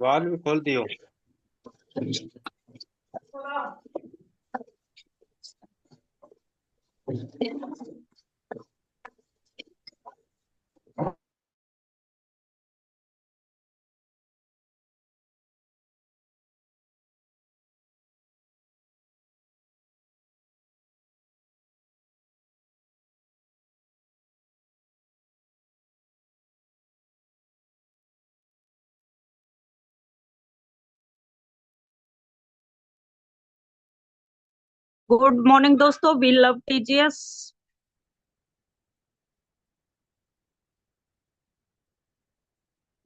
वाल भी खोल दियो। गुड मॉर्निंग दोस्तों, वी लव टीजीएस।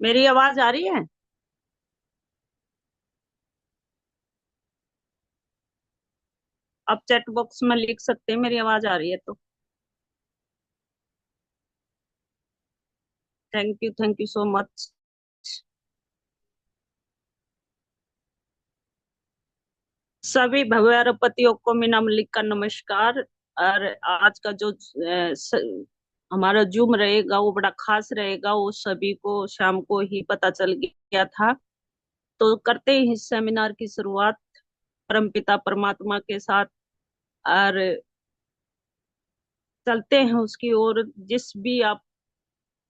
मेरी आवाज आ रही है? आप चैट बॉक्स में लिख सकते हैं मेरी आवाज आ रही है तो। Thank you so much. सभी भगवानपतियों को मीना मलिक का नमस्कार। और आज का जो हमारा जूम रहेगा वो बड़ा खास रहेगा, वो सभी को शाम को ही पता चल गया था। तो करते हैं इस सेमिनार की शुरुआत परमपिता परमात्मा के साथ, और चलते हैं उसकी ओर। जिस भी आप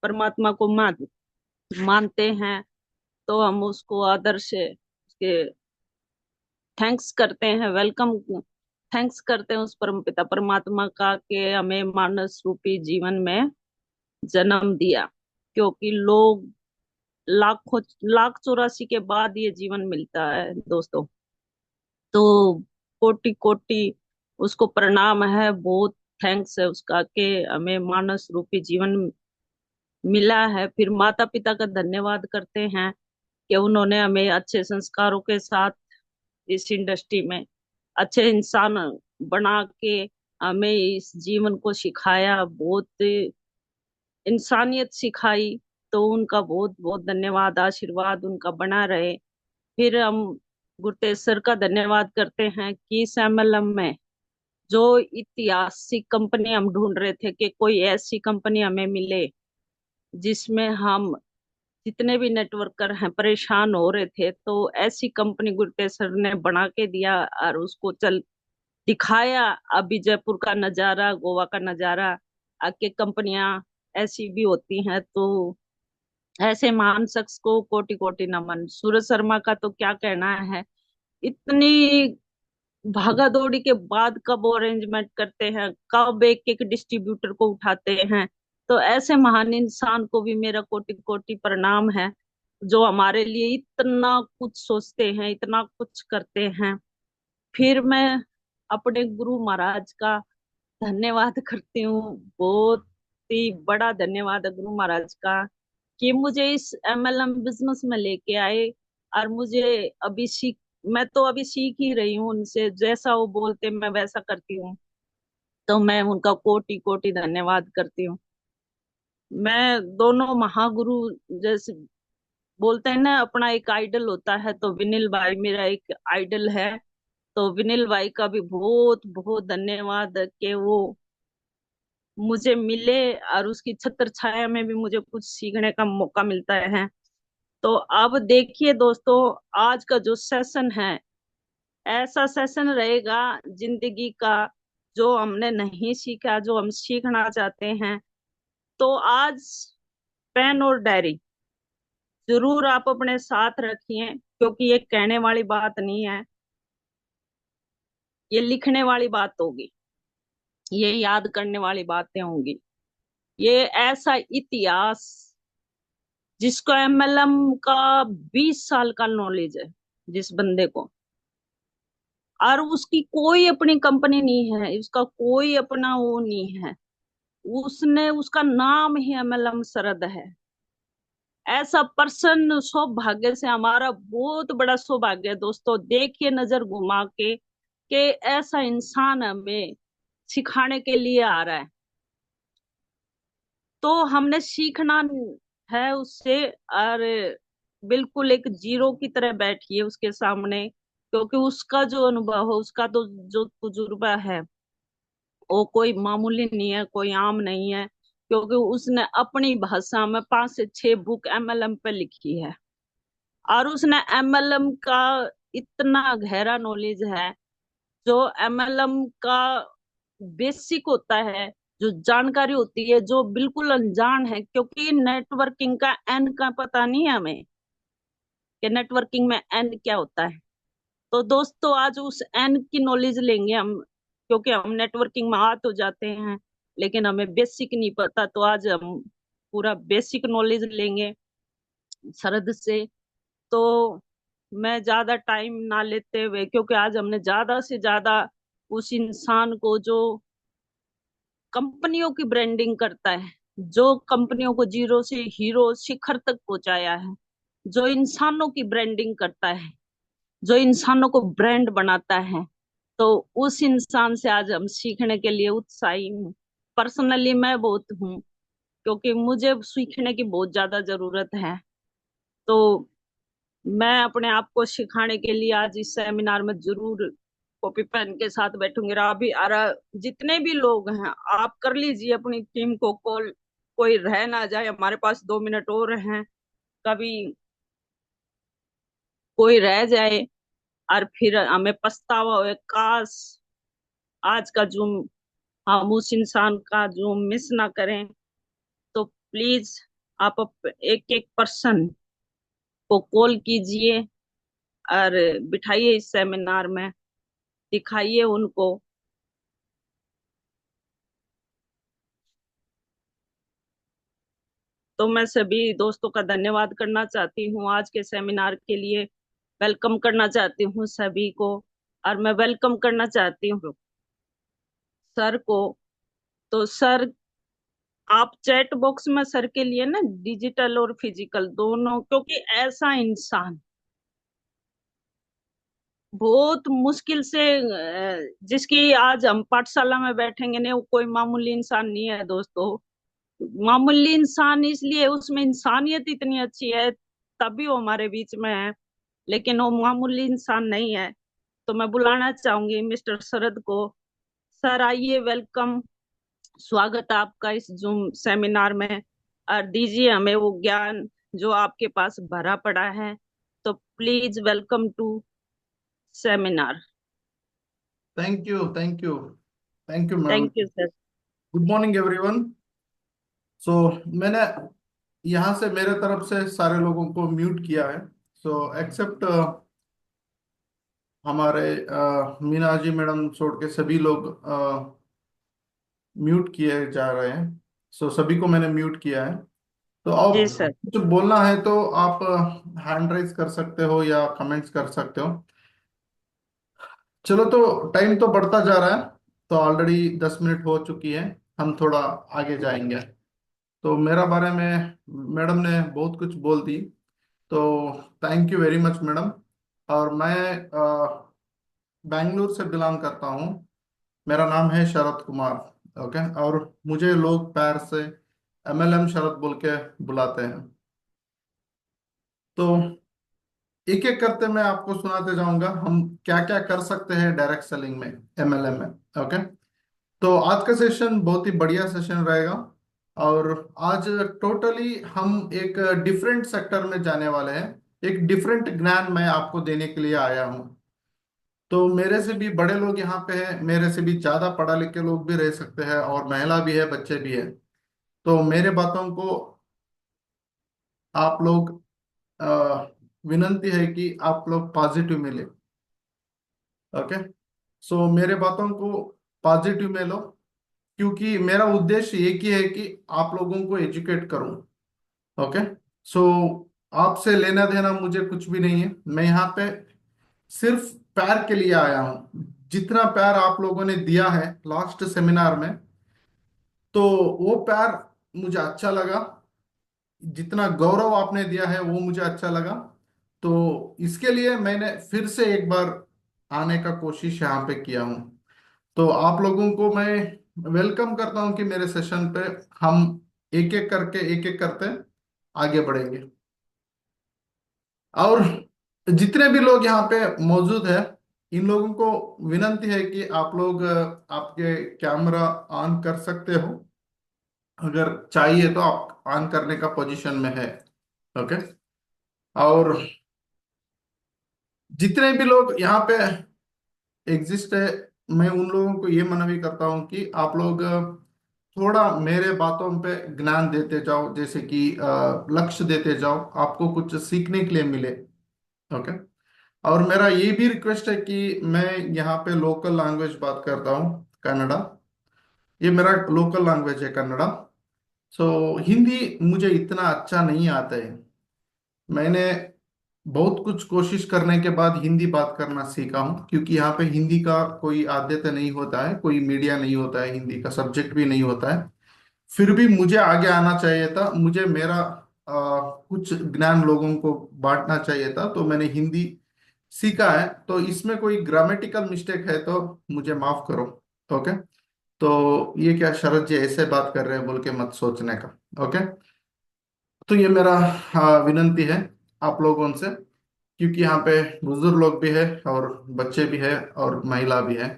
परमात्मा को मानते हैं, तो हम उसको आदर से उसके थैंक्स करते हैं, वेलकम थैंक्स करते हैं उस परमपिता परमात्मा का कि हमें मानस रूपी जीवन में जन्म दिया। क्योंकि लोग लाखों लाख 84 के बाद ये जीवन मिलता है दोस्तों। तो कोटि कोटि उसको प्रणाम है, बहुत थैंक्स है उसका कि हमें मानस रूपी जीवन मिला है। फिर माता पिता का धन्यवाद करते हैं कि उन्होंने हमें अच्छे संस्कारों के साथ इस इंडस्ट्री में अच्छे इंसान बना के हमें इस जीवन को सिखाया, बहुत इंसानियत सिखाई। तो उनका बहुत बहुत धन्यवाद, आशीर्वाद उनका बना रहे। फिर हम गुरतेश्वर का धन्यवाद करते हैं कि सैमलम में जो ऐतिहासिक कंपनी हम ढूंढ रहे थे कि कोई ऐसी कंपनी हमें मिले जिसमें हम जितने भी नेटवर्कर हैं परेशान हो रहे थे, तो ऐसी कंपनी गुरतेश्वर ने बना के दिया और उसको चल दिखाया। अभी जयपुर का नजारा, गोवा का नजारा, आके कंपनियां ऐसी भी होती हैं। तो ऐसे महान शख्स को कोटि कोटि नमन। सूरज शर्मा का तो क्या कहना है, इतनी भागा दौड़ी के बाद कब अरेंजमेंट करते हैं, कब एक एक डिस्ट्रीब्यूटर को उठाते हैं। तो ऐसे महान इंसान को भी मेरा कोटि कोटि प्रणाम है, जो हमारे लिए इतना कुछ सोचते हैं, इतना कुछ करते हैं। फिर मैं अपने गुरु महाराज का धन्यवाद करती हूँ, बहुत ही बड़ा धन्यवाद है गुरु महाराज का कि मुझे इस एमएलएम बिजनेस में लेके आए। और मुझे अभी मैं तो अभी सीख ही रही हूँ उनसे, जैसा वो बोलते मैं वैसा करती हूँ। तो मैं उनका कोटि कोटि धन्यवाद करती हूँ। मैं दोनों महागुरु, जैसे बोलते हैं ना अपना एक आइडल होता है, तो विनिल भाई मेरा एक आइडल है। तो विनिल भाई का भी बहुत बहुत धन्यवाद कि वो मुझे मिले और उसकी छत्र छाया में भी मुझे कुछ सीखने का मौका मिलता है। तो अब देखिए दोस्तों, आज का जो सेशन है ऐसा सेशन रहेगा जिंदगी का, जो हमने नहीं सीखा, जो हम सीखना चाहते हैं। तो आज पेन और डायरी जरूर आप अपने साथ रखिए, क्योंकि ये कहने वाली बात नहीं है, ये लिखने वाली बात होगी, ये याद करने वाली बातें होंगी। ये ऐसा इतिहास जिसको एमएलएम का 20 साल का नॉलेज है, जिस बंदे को, और उसकी कोई अपनी कंपनी नहीं है, उसका कोई अपना वो नहीं है, उसने उसका नाम ही एमएलएम शरद है। ऐसा पर्सन सौभाग्य से, हमारा बहुत बड़ा सौभाग्य है दोस्तों। देखिए नजर घुमा के कि ऐसा इंसान हमें सिखाने के लिए आ रहा है। तो हमने सीखना है उससे। और बिल्कुल एक जीरो की तरह बैठिए उसके सामने, क्योंकि उसका जो अनुभव है, उसका तो जो तजुर्बा है, वो कोई मामूली नहीं है, कोई आम नहीं है, क्योंकि उसने अपनी भाषा में 5 से 6 बुक एमएलएम पे लिखी है। और उसने एमएलएम का इतना गहरा नॉलेज है, जो एमएलएम का बेसिक होता है, जो जानकारी होती है, जो बिल्कुल अनजान है, क्योंकि नेटवर्किंग का एन का पता नहीं है हमें कि नेटवर्किंग में एन क्या होता है। तो दोस्तों आज उस एन की नॉलेज लेंगे हम, क्योंकि हम नेटवर्किंग में आ तो जाते हैं लेकिन हमें बेसिक नहीं पता, तो आज हम पूरा बेसिक नॉलेज लेंगे शरद से। तो मैं ज्यादा टाइम ना लेते हुए, क्योंकि आज हमने ज्यादा से ज्यादा उस इंसान को जो कंपनियों की ब्रांडिंग करता है, जो कंपनियों को जीरो से हीरो शिखर तक पहुंचाया है, जो इंसानों की ब्रांडिंग करता है, जो इंसानों को ब्रांड बनाता है, तो उस इंसान से आज हम सीखने के लिए उत्साही हूँ। पर्सनली मैं बहुत हूँ, क्योंकि मुझे सीखने की बहुत ज्यादा जरूरत है। तो मैं अपने आप को सिखाने के लिए आज इस सेमिनार में जरूर कॉपी पेन के साथ बैठूंगी। और अभी जितने भी लोग हैं, आप कर लीजिए अपनी टीम को कॉल, कोई रह ना जाए, हमारे पास 2 मिनट और हैं। कभी कोई रह जाए और फिर हमें पछतावा हो, काश आज का जूम हम उस इंसान का जूम मिस ना करें। तो प्लीज आप एक एक पर्सन को कॉल कीजिए और बिठाइए इस सेमिनार में, दिखाइए उनको। तो मैं सभी दोस्तों का धन्यवाद करना चाहती हूँ आज के सेमिनार के लिए, वेलकम करना चाहती हूँ सभी को। और मैं वेलकम करना चाहती हूँ सर को। तो सर, आप चैट बॉक्स में सर के लिए ना डिजिटल और फिजिकल दोनों, क्योंकि ऐसा इंसान बहुत मुश्किल से जिसकी आज हम पाठशाला में बैठेंगे नहीं, वो कोई मामूली इंसान नहीं है दोस्तों। मामूली इंसान इसलिए, उसमें इंसानियत इतनी अच्छी है तभी वो हमारे बीच में है, लेकिन वो मामूली इंसान नहीं है। तो मैं बुलाना चाहूंगी मिस्टर शरद को। सर आइए, वेलकम, स्वागत है आपका इस जूम सेमिनार में। और दीजिए हमें वो ज्ञान जो आपके पास भरा पड़ा है। तो please welcome to seminar. Thank you, thank you, thank you madam. Thank you sir. Good morning everyone. So मैंने यहाँ से मेरे तरफ से सारे लोगों को म्यूट किया है। सो एक्सेप्ट हमारे मीना जी मैडम छोड़ के सभी लोग म्यूट किए जा रहे हैं। सो सभी को मैंने म्यूट किया है। तो जी आप सर। कुछ बोलना है तो आप हैंड राइज कर सकते हो या कमेंट्स कर सकते हो। चलो, तो टाइम तो बढ़ता जा रहा है। तो ऑलरेडी 10 मिनट हो चुकी है। हम थोड़ा आगे जाएंगे। तो मेरा बारे में मैडम ने बहुत कुछ बोल दी। तो thank you very much madam. और मैं बेंगलुरु से बिलोंग करता हूँ। मेरा नाम है शरद कुमार। ओके। और मुझे लोग प्यार से एमएलएम शरद बोल के बुलाते हैं। तो एक एक करते मैं आपको सुनाते जाऊंगा हम क्या क्या कर सकते हैं डायरेक्ट सेलिंग में, एमएलएम में। ओके। तो आज का सेशन बहुत ही बढ़िया सेशन रहेगा। और आज टोटली हम एक डिफरेंट सेक्टर में जाने वाले हैं। एक डिफरेंट ज्ञान मैं आपको देने के लिए आया हूँ। तो मेरे से भी बड़े लोग यहाँ पे हैं, मेरे से भी ज्यादा पढ़ा लिखे लोग भी रह सकते हैं, और महिला भी है, बच्चे भी है। तो मेरे बातों को आप लोग विनंती है कि आप लोग पॉजिटिव में ले। ओके। सो मेरे बातों को पॉजिटिव में लो, क्योंकि मेरा उद्देश्य एक ही है कि आप लोगों को एजुकेट करूं। ओके। सो आपसे लेना देना मुझे कुछ भी नहीं है। मैं यहाँ पे सिर्फ प्यार के लिए आया हूँ। जितना प्यार आप लोगों ने दिया है लास्ट सेमिनार में, तो वो प्यार मुझे अच्छा लगा। जितना गौरव आपने दिया है वो मुझे अच्छा लगा। तो इसके लिए मैंने फिर से एक बार आने का कोशिश यहाँ पे किया हूँ। तो आप लोगों को मैं वेलकम करता हूँ कि मेरे सेशन पे हम एक एक करके, एक एक करते आगे बढ़ेंगे। और जितने भी लोग यहाँ पे मौजूद है, इन लोगों को विनंती है कि आप लोग आपके कैमरा ऑन कर सकते हो, अगर चाहिए तो आप ऑन करने का पोजीशन में है। ओके। और जितने भी लोग यहाँ पे एग्जिस्ट है, मैं उन लोगों को ये मनवी करता हूँ कि आप लोग थोड़ा मेरे बातों पे ज्ञान देते जाओ, जैसे कि लक्ष्य देते जाओ, आपको कुछ सीखने के लिए मिले। ओके। और मेरा ये भी रिक्वेस्ट है कि मैं यहाँ पे लोकल लैंग्वेज बात करता हूँ, कन्नड़ा। ये मेरा लोकल लैंग्वेज है, कन्नड़ा। सो हिंदी मुझे इतना अच्छा नहीं आता है। मैंने बहुत कुछ कोशिश करने के बाद हिंदी बात करना सीखा हूँ, क्योंकि यहाँ पे हिंदी का कोई आद्यता नहीं होता है, कोई मीडिया नहीं होता है, हिंदी का सब्जेक्ट भी नहीं होता है। फिर भी मुझे आगे आना चाहिए था, मुझे मेरा कुछ ज्ञान लोगों को बांटना चाहिए था, तो मैंने हिंदी सीखा है। तो इसमें कोई ग्रामेटिकल मिस्टेक है तो मुझे माफ करो। ओके। तो ये क्या शरद जी ऐसे बात कर रहे हैं बोल के मत सोचने का। ओके। तो ये मेरा विनंती है आप लोगों से, क्योंकि यहाँ पे बुजुर्ग लोग भी है और बच्चे भी है और महिला भी है।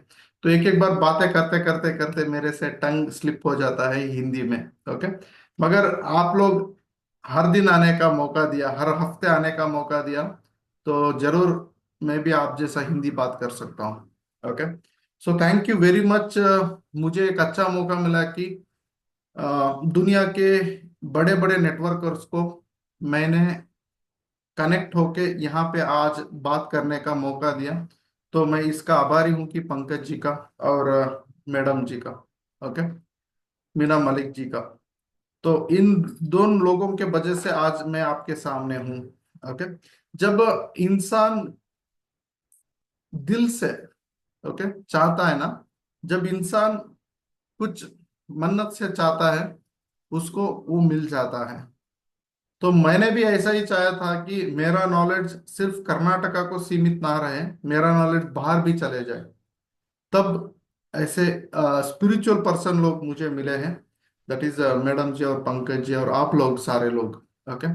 तो एक एक बार बातें करते करते करते मेरे से टंग स्लिप हो जाता है हिंदी में। ओके। मगर आप लोग हर दिन आने का मौका दिया, हर हफ्ते आने का मौका दिया, तो जरूर मैं भी आप जैसा हिंदी बात कर सकता हूँ। Okay. So thank you very much. मुझे एक अच्छा मौका मिला कि दुनिया के बड़े बड़े नेटवर्कर्स को मैंने कनेक्ट होके यहाँ पे आज बात करने का मौका दिया। तो मैं इसका आभारी हूँ कि पंकज जी का और मैडम जी का। ओके। मीना मलिक जी का। तो इन दोनों लोगों के वजह से आज मैं आपके सामने हूँ। ओके। जब इंसान दिल से, ओके, चाहता है ना, जब इंसान कुछ मन्नत से चाहता है, उसको वो मिल जाता है। तो मैंने भी ऐसा ही चाहा था कि मेरा नॉलेज सिर्फ कर्नाटका को सीमित ना रहे, मेरा नॉलेज बाहर भी चले जाए। तब ऐसे स्पिरिचुअल पर्सन लोग मुझे मिले हैं, दैट इज मैडम जी और पंकज जी और आप लोग सारे लोग। ओके।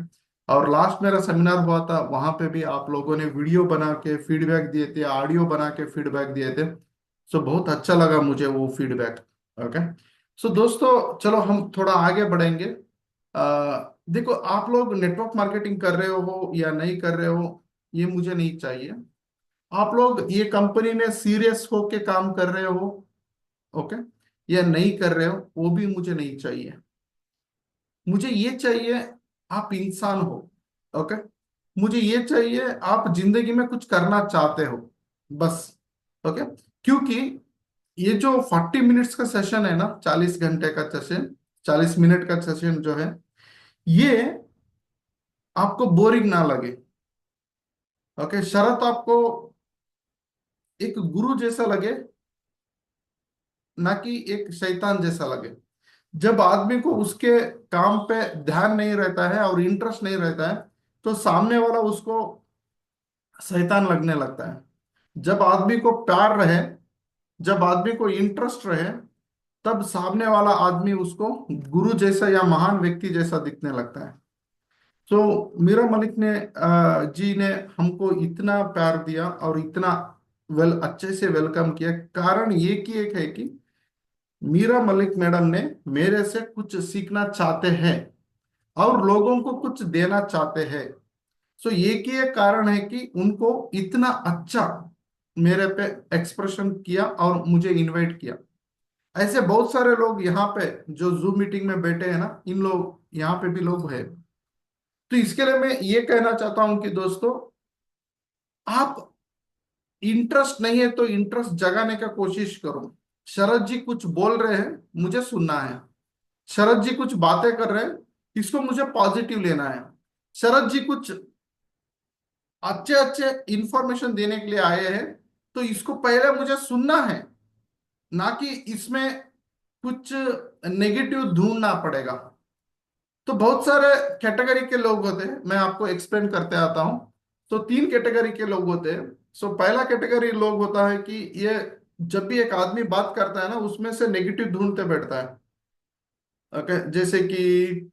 और लास्ट मेरा सेमिनार हुआ था, वहां पे भी आप लोगों ने वीडियो बना के फीडबैक दिए थे, ऑडियो बना के फीडबैक दिए थे। सो बहुत अच्छा लगा मुझे वो फीडबैक। ओके। सो दोस्तों, चलो हम थोड़ा आगे बढ़ेंगे। देखो, आप लोग नेटवर्क मार्केटिंग कर रहे हो या नहीं कर रहे हो, ये मुझे नहीं चाहिए। आप लोग ये कंपनी में सीरियस होके काम कर रहे हो, ओके, या नहीं कर रहे हो, वो भी मुझे नहीं चाहिए। मुझे ये चाहिए आप इंसान हो। ओके। मुझे ये चाहिए आप जिंदगी में कुछ करना चाहते हो, बस। ओके। क्योंकि ये जो 40 मिनट्स का सेशन है ना, 40 घंटे का सेशन, 40 मिनट का सेशन जो है, ये आपको बोरिंग ना लगे। ओके। शरत आपको एक गुरु जैसा लगे, ना कि एक शैतान जैसा लगे। जब आदमी को उसके काम पे ध्यान नहीं रहता है और इंटरेस्ट नहीं रहता है, तो सामने वाला उसको शैतान लगने लगता है। जब आदमी को प्यार रहे, जब आदमी को इंटरेस्ट रहे, तब सामने वाला आदमी उसको गुरु जैसा या महान व्यक्ति जैसा दिखने लगता है। तो मीरा मलिक ने जी ने हमको इतना प्यार दिया और इतना अच्छे से वेलकम किया। कारण ये कि एक है कि मीरा मलिक मैडम ने मेरे से कुछ सीखना चाहते हैं और लोगों को कुछ देना चाहते हैं। सो ये की एक कारण है कि उनको इतना अच्छा मेरे पे एक्सप्रेशन किया और मुझे इनवाइट किया। ऐसे बहुत सारे लोग यहाँ पे जो जूम मीटिंग में बैठे हैं ना, इन लोग यहाँ पे भी लोग हैं। तो इसके लिए मैं ये कहना चाहता हूँ कि दोस्तों, आप इंटरेस्ट नहीं है तो इंटरेस्ट जगाने का कोशिश करो। शरद जी कुछ बोल रहे हैं, मुझे सुनना है। शरद जी कुछ बातें कर रहे हैं, इसको मुझे पॉजिटिव लेना है। शरद जी कुछ अच्छे अच्छे इंफॉर्मेशन देने के लिए आए हैं, तो इसको पहले मुझे सुनना है, ना कि इसमें कुछ नेगेटिव ढूंढना पड़ेगा। तो बहुत सारे कैटेगरी के लोग होते हैं, मैं आपको एक्सप्लेन करते आता हूँ। तो 3 कैटेगरी के लोग होते हैं। सो पहला कैटेगरी लोग होता है कि ये जब भी एक आदमी बात करता है ना, उसमें से नेगेटिव ढूंढते बैठता है। ओके। जैसे कि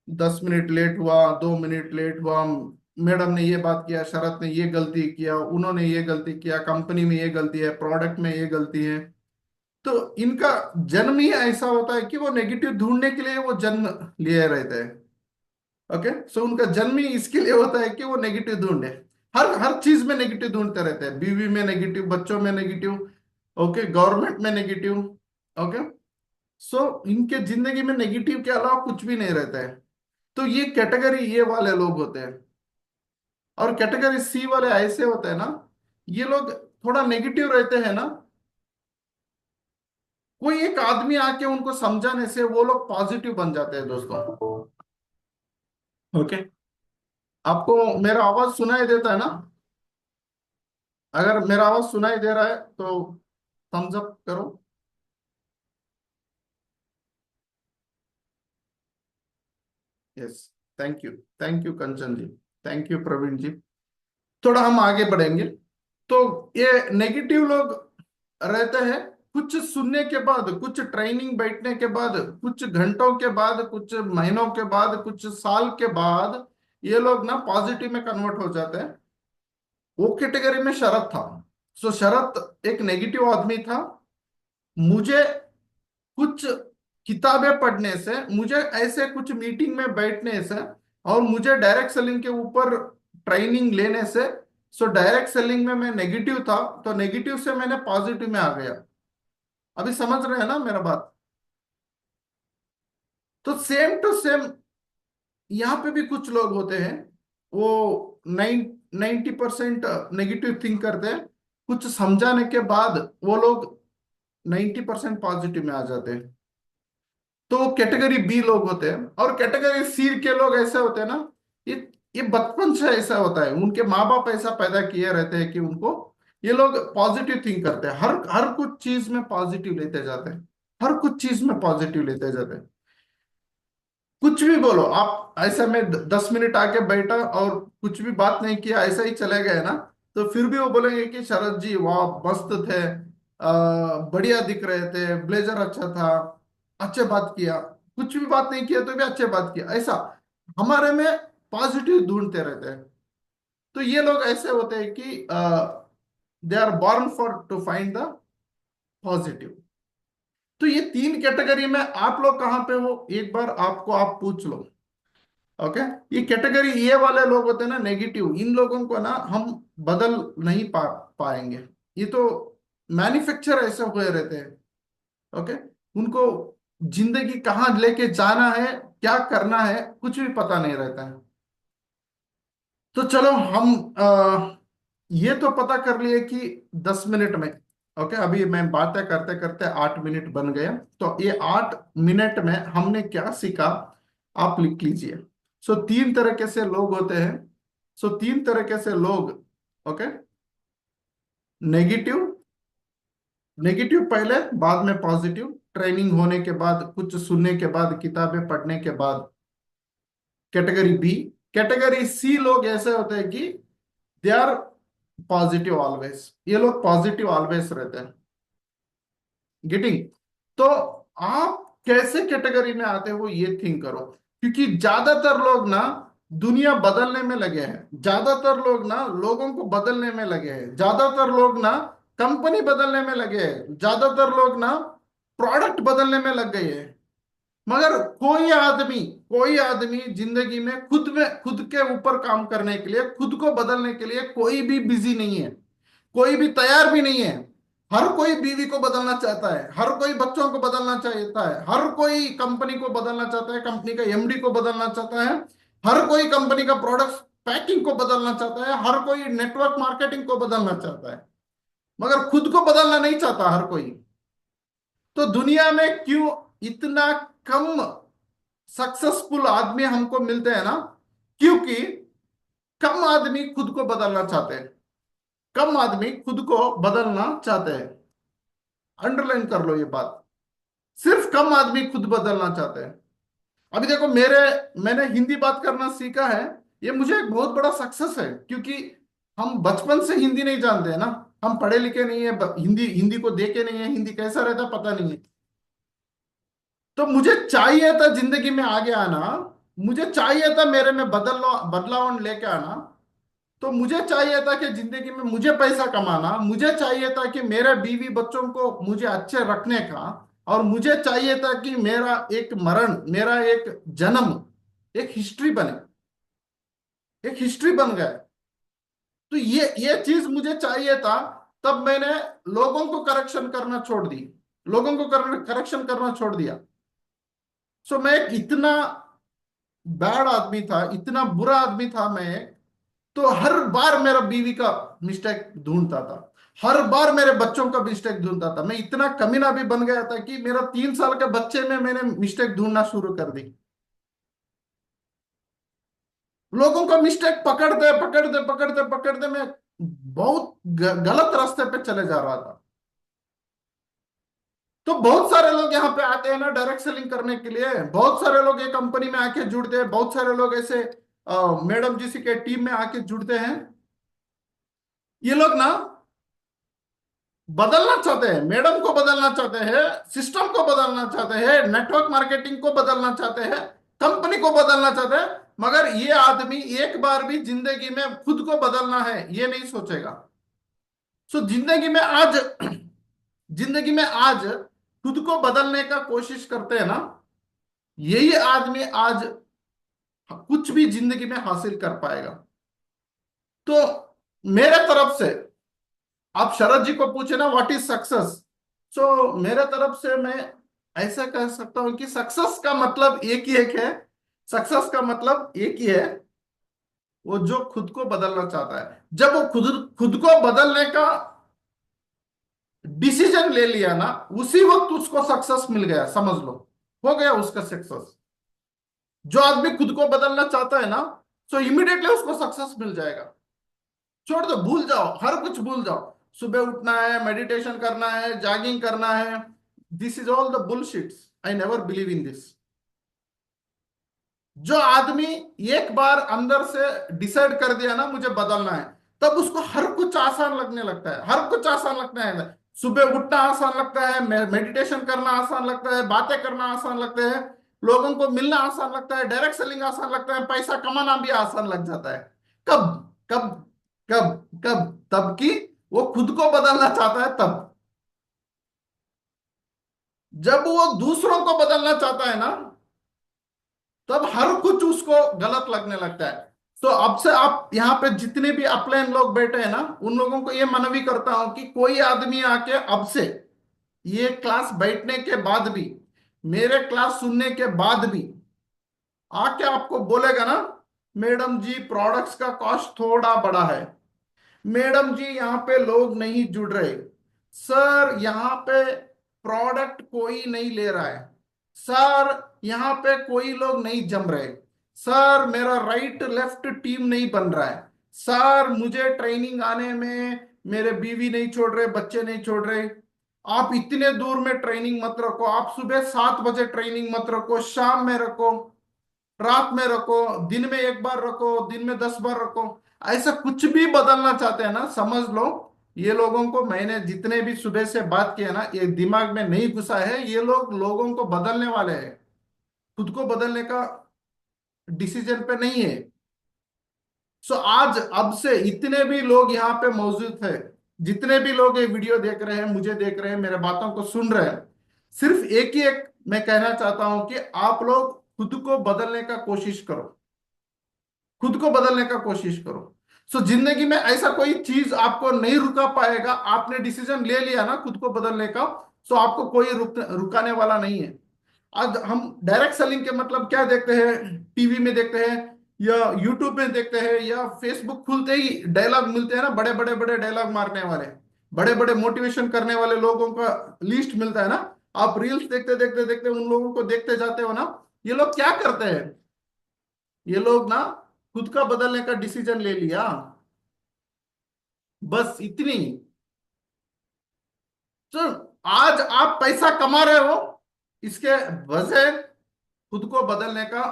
10 मिनट लेट हुआ, 2 मिनट लेट हुआ, मैडम ने ये बात किया, शरत ने ये गलती किया, उन्होंने ये गलती किया, कंपनी में ये गलती है, प्रोडक्ट में ये गलती है। तो इनका जन्म ही ऐसा होता है कि वो नेगेटिव ढूंढने के लिए वो जन्म लिए रहते हैं। ओके, सो उनका जन्म ही इसके लिए होता है कि वो नेगेटिव ढूंढे। हर हर चीज में नेगेटिव ढूंढते रहते हैं, बीवी में नेगेटिव, बच्चों में नेगेटिव, ओके, गवर्नमेंट में नेगेटिव। ओके, सो इनके जिंदगी में नेगेटिव के अलावा कुछ भी नहीं रहता है। तो ये कैटेगरी ये वाले लोग होते हैं। और कैटेगरी सी वाले ऐसे होते हैं ना, ये लोग थोड़ा नेगेटिव रहते हैं ना, कोई एक आदमी आके उनको समझाने से वो लोग पॉजिटिव बन जाते हैं दोस्तों। ओके, आपको मेरा आवाज सुनाई देता है ना? अगर मेरा आवाज सुनाई दे रहा है तो थम्स अप करो। Yes, thank you. Thank you Kanchan ji. Thank you Praveen ji. थोड़ा हम आगे बढ़ेंगे। तो ये नेगेटिव लोग रहते हैं, कुछ सुनने के बाद, कुछ ट्रेनिंग बैठने के बाद, कुछ घंटों के बाद, कुछ महीनों के बाद, कुछ साल के बाद ये लोग ना पॉजिटिव में कन्वर्ट हो जाते हैं। वो कैटेगरी में शरत था। सो शरत एक नेगेटिव आदमी था। मुझे कुछ किताबें पढ़ने से, मुझे ऐसे कुछ मीटिंग में बैठने से, और मुझे डायरेक्ट सेलिंग के ऊपर ट्रेनिंग लेने से, सो डायरेक्ट सेलिंग में मैं नेगेटिव था, तो नेगेटिव से मैंने पॉजिटिव में आ गया। अभी समझ रहे हैं ना मेरा बात? तो सेम टू सेम यहाँ पे भी कुछ लोग होते हैं, वो 90% नेगेटिव थिंक करते हैं। कुछ समझाने के बाद वो लोग 90% पॉजिटिव में आ जाते हैं। तो कैटेगरी बी लोग होते हैं। और कैटेगरी सी के लोग ऐसे होते हैं ना, ये ये बचपन से ऐसा होता है, उनके माँ बाप ऐसा पैदा किए रहते हैं कि उनको, ये लोग पॉजिटिव थिंक करते हैं, हर हर कुछ चीज में पॉजिटिव लेते जाते हैं, हर कुछ चीज में पॉजिटिव लेते जाते हैं। कुछ भी बोलो आप, ऐसा में 10 मिनट आके बैठा और कुछ भी बात नहीं किया, ऐसा ही चले गए ना, तो फिर भी वो बोलेंगे कि शरद जी वाह मस्त थे, बढ़िया दिख रहे थे, ब्लेजर अच्छा था, अच्छे बात किया। कुछ भी बात नहीं किया तो भी अच्छे बात किया, ऐसा हमारे में पॉजिटिव ढूंढते रहते हैं। तो ये लोग ऐसे होते हैं कि they are born for to find the positive. तो ये तीन कैटेगरी में आप लोग कहाँ पे हो, एक बार आपको आप पूछ लो। ओके, ये कैटेगरी ये वाले लोग होते हैं ना नेगेटिव, इन लोगों को ना हम बदल नहीं पाएंगे। ये तो मैन्युफैक्चर ऐसे हुए रहते हैं। ओके, उनको जिंदगी कहाँ लेके जाना है, क्या करना है, कुछ भी पता नहीं रहता है। तो चलो हम ये तो पता कर लिए कि 10 मिनट में, ओके, अभी मैं बातें करते करते 8 मिनट बन गया। तो ये 8 मिनट में हमने क्या सीखा, आप लिख लीजिए। सो तीन तरीके से लोग होते हैं। सो तीन तरीके से लोग, ओके, नेगेटिव, नेगेटिव पहले, बाद में पॉजिटिव, ट्रेनिंग होने के बाद, कुछ सुनने के बाद, किताबें पढ़ने के बाद, कैटेगरी बी। कैटेगरी सी लोग ऐसे होते हैं कि दे आर पॉजिटिव ऑलवेज, ये लोग पॉजिटिव ऑलवेज रहते हैं। गेटिंग? तो आप कैसे कैटेगरी में आते हो ये थिंक करो, क्योंकि ज्यादातर लोग ना दुनिया बदलने में लगे हैं, ज्यादातर लोग ना लोगों को बदलने में लगे हैं, ज्यादातर लोग ना कंपनी बदलने में लगे हैं, ज्यादातर लोग ना प्रोडक्ट बदलने में लग गए हैं। मगर कोई आदमी जिंदगी में खुद के ऊपर काम करने के लिए, खुद को बदलने के लिए कोई भी बिजी नहीं है, कोई भी तैयार भी नहीं है। हर कोई बीवी को बदलना चाहता है, हर कोई बच्चों को बदलना चाहता है, हर कोई कंपनी को बदलना चाहता है, कंपनी का एमडी को बदलना चाहता है, हर कोई कंपनी का प्रोडक्ट पैकिंग को बदलना चाहता है, हर कोई नेटवर्क मार्केटिंग को बदलना चाहता है, मगर खुद को बदलना नहीं चाहता हर कोई। तो दुनिया में क्यों इतना कम सक्सेसफुल आदमी हमको मिलते हैं ना? क्योंकि कम आदमी खुद को बदलना चाहते हैं, कम आदमी खुद को बदलना चाहते हैं। अंडरलाइन कर लो ये बात, सिर्फ कम आदमी खुद बदलना चाहते हैं। अभी देखो मैंने हिंदी बात करना सीखा है, ये मुझे एक बहुत बड़ा सक्सेस है, क्योंकि हम बचपन से हिंदी नहीं जानते हैं ना, हम पढ़े लिखे नहीं है, हिंदी हिंदी को देखे नहीं है, हिंदी कैसा रहता पता नहीं है। तो मुझे चाहिए था जिंदगी में आगे आना, मुझे चाहिए था मेरे में बदलाव लेके आना। तो मुझे चाहिए था कि जिंदगी में मुझे पैसा कमाना, मुझे चाहिए था कि मेरे बीवी बच्चों को मुझे अच्छे रखने का, और मुझे चाहिए था कि मेरा एक मरण, मेरा एक जन्म एक हिस्ट्री बने, एक हिस्ट्री बन गया। तो ये चीज मुझे चाहिए था। तब मैंने लोगों को करेक्शन करना छोड़ दी, लोगों को करेक्शन करना छोड़ दिया। सो मैं एक इतना बैड आदमी था, इतना बुरा आदमी था मैं। तो हर बार मेरा बीवी का मिस्टेक ढूंढता था, हर बार मेरे बच्चों का मिस्टेक ढूंढता था। मैं इतना कमीना भी बन गया था कि मेरा 3 साल के बच्चे में मैंने मिस्टेक ढूंढना शुरू कर दी। लोगों का मिस्टेक पकड़ते पकड़ते पकड़ते पकड़ते मैं बहुत गलत रास्ते पे चले जा रहा था। तो बहुत सारे लोग यहाँ पे आते हैं ना डायरेक्ट सेलिंग करने के लिए, बहुत सारे लोग ये कंपनी में आके जुड़ते हैं, बहुत सारे लोग ऐसे मैडम जी के टीम में आके जुड़ते हैं। ये लोग ना बदलना चाहते हैं, मैडम को बदलना चाहते हैं, सिस्टम को बदलना चाहते हैं, नेटवर्क मार्केटिंग को बदलना चाहते हैं, कंपनी को बदलना चाहते हैं। मगर ये आदमी एक बार भी जिंदगी में खुद को बदलना है ये नहीं सोचेगा। सो जिंदगी में आज खुद को बदलने का कोशिश करते हैं ना, यही आदमी आज कुछ भी जिंदगी में हासिल कर पाएगा। तो मेरे तरफ से आप शरद जी को पूछे ना व्हाट इज सक्सेस। सो मेरे तरफ से मैं ऐसा कह सकता हूं कि सक्सेस का मतलब एक ही एक है। सक्सेस का मतलब एक ही है, वो जो खुद को बदलना चाहता है। जब वो खुद खुद को बदलने का डिसीजन ले लिया ना, उसी वक्त उसको सक्सेस मिल गया, समझ लो, हो गया उसका सक्सेस। जो आदमी खुद को बदलना चाहता है ना, सो इमीडिएटली उसको सक्सेस मिल जाएगा। छोड़ दो, भूल जाओ, हर कुछ भूल जाओ। सुबह उठना है, मेडिटेशन करना है, जॉगिंग करना है, this is all the bullshits. I never believe in this. जो आदमी एक बार अंदर से डिसाइड कर दिया ना मुझे बदलना है, तब उसको हर कुछ आसान लगने लगता है, हर कुछ आसान लगता है। सुबह उठना आसान लगता है, मेडिटेशन करना आसान लगता है, बातें करना आसान लगता है, लोगों को मिलना आसान लगता है, डायरेक्ट सेलिंग आसान लगता है, पैसा कमाना भी आसान लग जाता है। कब कब कब तब कि वो खुद को बदलना चाहता है तब। जब वो दूसरों को बदलना चाहता है ना, तब हर कुछ उसको गलत लगने लगता है। तो अब से आप यहाँ पे जितने भी अपलाइन लोग बैठे हैं ना, उन लोगों को ये मनवी करता हूं कि कोई आदमी आके अब से ये क्लास बैठने के बाद भी, मेरे क्लास सुनने के बाद भी आके आपको बोलेगा ना, मैडम जी प्रोडक्ट्स का कॉस्ट थोड़ा बड़ा है, मैडम जी यहाँ पे लोग नहीं जुड़ रहे, सर यहाँ पे प्रोडक्ट कोई नहीं ले रहा है, सर यहाँ पे कोई लोग नहीं जम रहे, सर मेरा राइट लेफ्ट टीम नहीं बन रहा है, सर मुझे ट्रेनिंग आने में मेरे बीवी नहीं छोड़ रहे, बच्चे नहीं छोड़ रहे। आप इतने दूर में ट्रेनिंग मत रखो, आप सुबह 7 बजे ट्रेनिंग मत रखो, शाम में रखो, रात में रखो, दिन में एक बार रखो, दिन में 10 बार रखो। ऐसा कुछ भी बदलना चाहते हैं ना, समझ लो ये लोगों को मैंने जितने भी सुबह से बात किया ना, ये दिमाग में नहीं घुसा है, ये लोग लोगों को बदलने वाले हैं, खुद को बदलने का डिसीजन पे नहीं है। सो आज अब से इतने भी लोग यहाँ पे मौजूद है, जितने भी लोग ये वीडियो देख रहे हैं, मुझे देख रहे हैं, मेरे बातों को सुन रहे हैं, सिर्फ एक ही एक मैं कहना चाहता हूं कि आप लोग खुद को बदलने का कोशिश करो, खुद को बदलने का कोशिश करो। सो जिंदगी में ऐसा कोई चीज आपको नहीं रुका पाएगा। आपने डिसीजन ले लिया ना खुद को बदलने का, सो आपको कोई रुकाने वाला नहीं है। आज हम डायरेक्ट सेलिंग के मतलब क्या देखते हैं, टीवी में देखते हैं या यूट्यूब में देखते हैं या फेसबुक खुलते ही डायलॉग मिलते हैं ना, बड़े बड़े बड़े डायलॉग मारने वाले, बड़े बड़े मोटिवेशन करने वाले लोगों का लिस्ट मिलता है ना। आप रील्स देखते देखते देखते उन लोगों को देखते जाते हो ना। ये लोग क्या करते हैं, ये लोग ना खुद का बदलने का डिसीजन ले लिया, बस इतनी। तो आज आप पैसा कमा रहे हो, इसके वजह खुद को बदलने का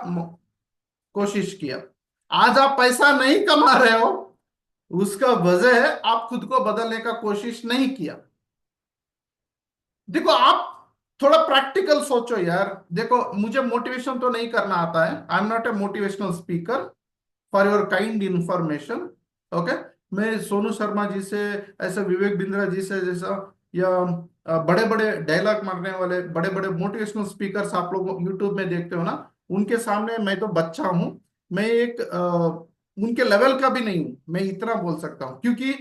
कोशिश किया। आज आप पैसा नहीं कमा रहे हो, उसका वजह है आप खुद को बदलने का कोशिश नहीं किया। देखो आप थोड़ा प्रैक्टिकल सोचो यार। देखो, मुझे मोटिवेशन तो नहीं करना आता है, I am not a motivational speaker, for your kind information. Okay. मैं सोनू शर्मा जी से, ऐसे विवेक बिंद्रा जी से जैसा, या बड़े बड़े डायलॉग मारने वाले बड़े बड़े मोटिवेशनल स्पीकर्स आप लोग यूट्यूब में देखते हो ना, उनके सामने मैं तो बच्चा हूं। मैं एक उनके लेवल का भी नहीं हूं, मैं इतना बोल सकता हूं, क्योंकि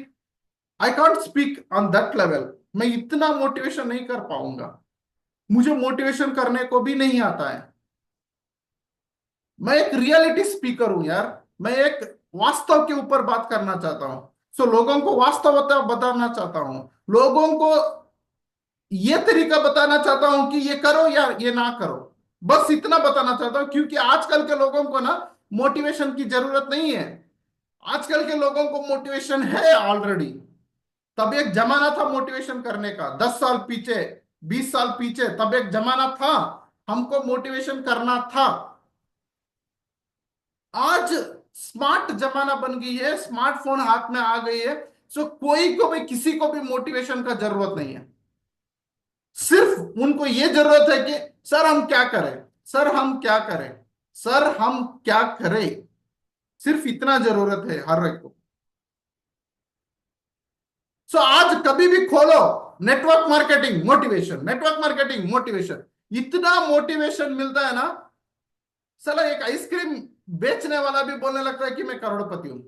I can't speak on that level. मैं इतना मोटिवेशन नहीं कर पाऊंगा, मुझे मोटिवेशन करने को भी नहीं आता है। मैं एक रियलिटी स्पीकर हूं यार। मैं एक वास्तव के ऊपर बात करना चाहता हूं। सो लोगों को वास्तवता बताना चाहता हूं, लोगों को ये तरीका बताना चाहता हूं कि ये करो या ये ना करो। बस इतना बताना चाहता हूं, क्योंकि आजकल के लोगों को ना मोटिवेशन की जरूरत नहीं है। आजकल के लोगों को मोटिवेशन है ऑलरेडी। तब एक जमाना था मोटिवेशन करने का, 10 साल पीछे, 20 साल पीछे, तब एक जमाना था, हमको मोटिवेशन करना था। आज स्मार्ट जमाना बन गई है, स्मार्टफोन हाथ में आ गई है। सो कोई को भी, किसी को भी मोटिवेशन का जरूरत नहीं है। सिर्फ उनको ये जरूरत है कि सर हम क्या करें, सर हम क्या करें, सर हम क्या करें। सिर्फ इतना जरूरत है हर एक को। सो आज कभी भी खोलो, network marketing motivation, network marketing motivation, इतना मोटिवेशन मिलता है ना। साला एक आइसक्रीम बेचने वाला भी बोलने लगता है कि मैं करोड़पति हूं।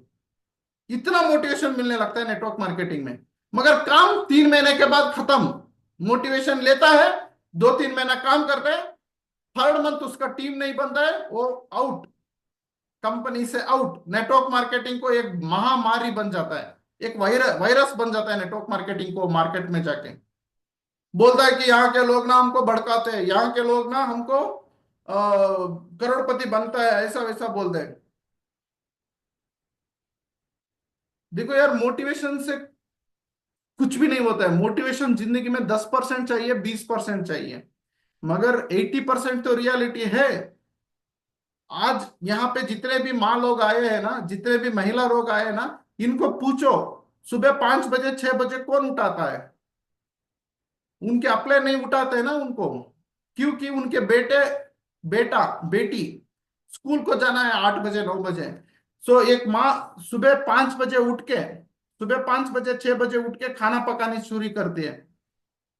इतना मोटिवेशन मिलने लगता है नेटवर्क मार्केटिंग में। मगर काम 3 महीने के बाद खत्म। मोटिवेशन लेता है, 2-3 महीना काम करता है, थर्ड मंथ उसका टीम नहीं बनता है, वो आउट, कंपनी से आउट। नेटवर्क मार्केटिंग को एक महामारी बन जाता है, एक वायरस वायरस बन जाता है नेटवर्क मार्केटिंग को मार्केट में जाके। बोलता है कि यहाँ के लोग ना हमको भड़काते हैं, यहाँ के लोग ना हमको करोड़पति बनता है, ऐसा वैसा बोलते हैं। देखो यार, मोटिवेशन से कुछ भी नहीं होता है। मोटिवेशन जिंदगी में 10% चाहिए, 20% चाहिए, मगर 80% तो रियलिटी है। आज यहाँ पे जितने भी माँ लोग आए हैं ना, जितने भी महिला लोग आए हैं ना, इनको पूछो, सुबह 5 बजे 6 बजे कौन उठाता है? उनके अपने नहीं उठाते हैं ना उनको, क्योंकि उनके बेटा बेटी स्कूल को जाना है 8 बजे 9 बजे। सो एक माँ सुबह 5 बजे उठ के, सुबह 5 बजे 6 बजे उठ के खाना पकानी शुरू करती है।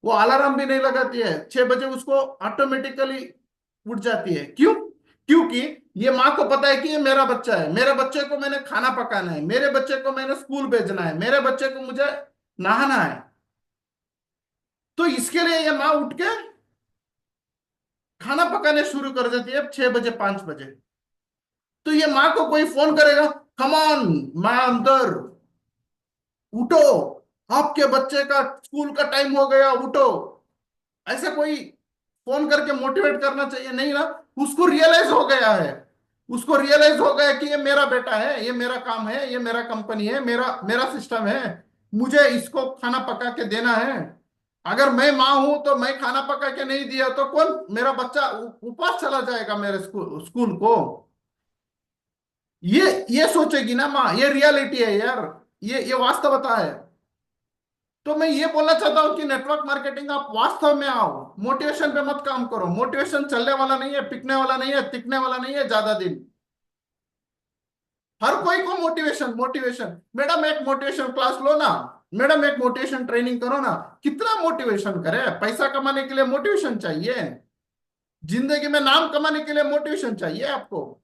वो अलार्म भी नहीं लगाती है, 6 बजे उसको ऑटोमेटिकली उठ जाती है। क्यों? क्योंकि ये माँ को पता है कि ये मेरा बच्चा है, मेरे बच्चे को मैंने खाना पकाना है, मेरे बच्चे को मैंने स्कूल भेजना है, मेरे बच्चे को मुझे नहाना है। तो इसके लिए ये माँ उठ के खाना पकाने शुरू कर देती है 6 बजे 5 बजे। तो ये माँ को कोई फोन करेगा, कम ऑन माँ अंदर, उठो, आपके बच्चे का स्कूल का टाइम हो गया, उठो, ऐसा कोई फोन करके मोटिवेट करना चाहिए नहीं ना। उसको रियलाइज हो गया है, उसको रियलाइज हो गया कि ये मेरा बेटा है, ये मेरा काम है, ये मेरा कंपनी है, मेरा मेरा सिस्टम है, मुझे इसको खाना पका के देना है। अगर मैं माँ हूं तो मैं खाना पका के नहीं दिया तो कौन, मेरा बच्चा उपास चला जाएगा मेरे स्कूल स्कूल को। ये सोचेगी ना माँ, ये रियलिटी है यार, ये वास्तवता है। तो मैं ये बोलना चाहता हूँ कि नेटवर्क मार्केटिंग आप वास्तव में आओ, मोटिवेशन पे मत काम करो। मोटिवेशन चलने वाला नहीं है, टिकने वाला नहीं है, टिकने वाला नहीं है ज्यादा दिन। हर कोई को मोटिवेशन मोटिवेशन, मैडम एक मोटिवेशन क्लास लो ना, मैडम एक मोटिवेशन ट्रेनिंग करो ना। कितना मोटिवेशन करे? पैसा कमाने के लिए मोटिवेशन चाहिए, जिंदगी में नाम कमाने के लिए मोटिवेशन चाहिए आपको।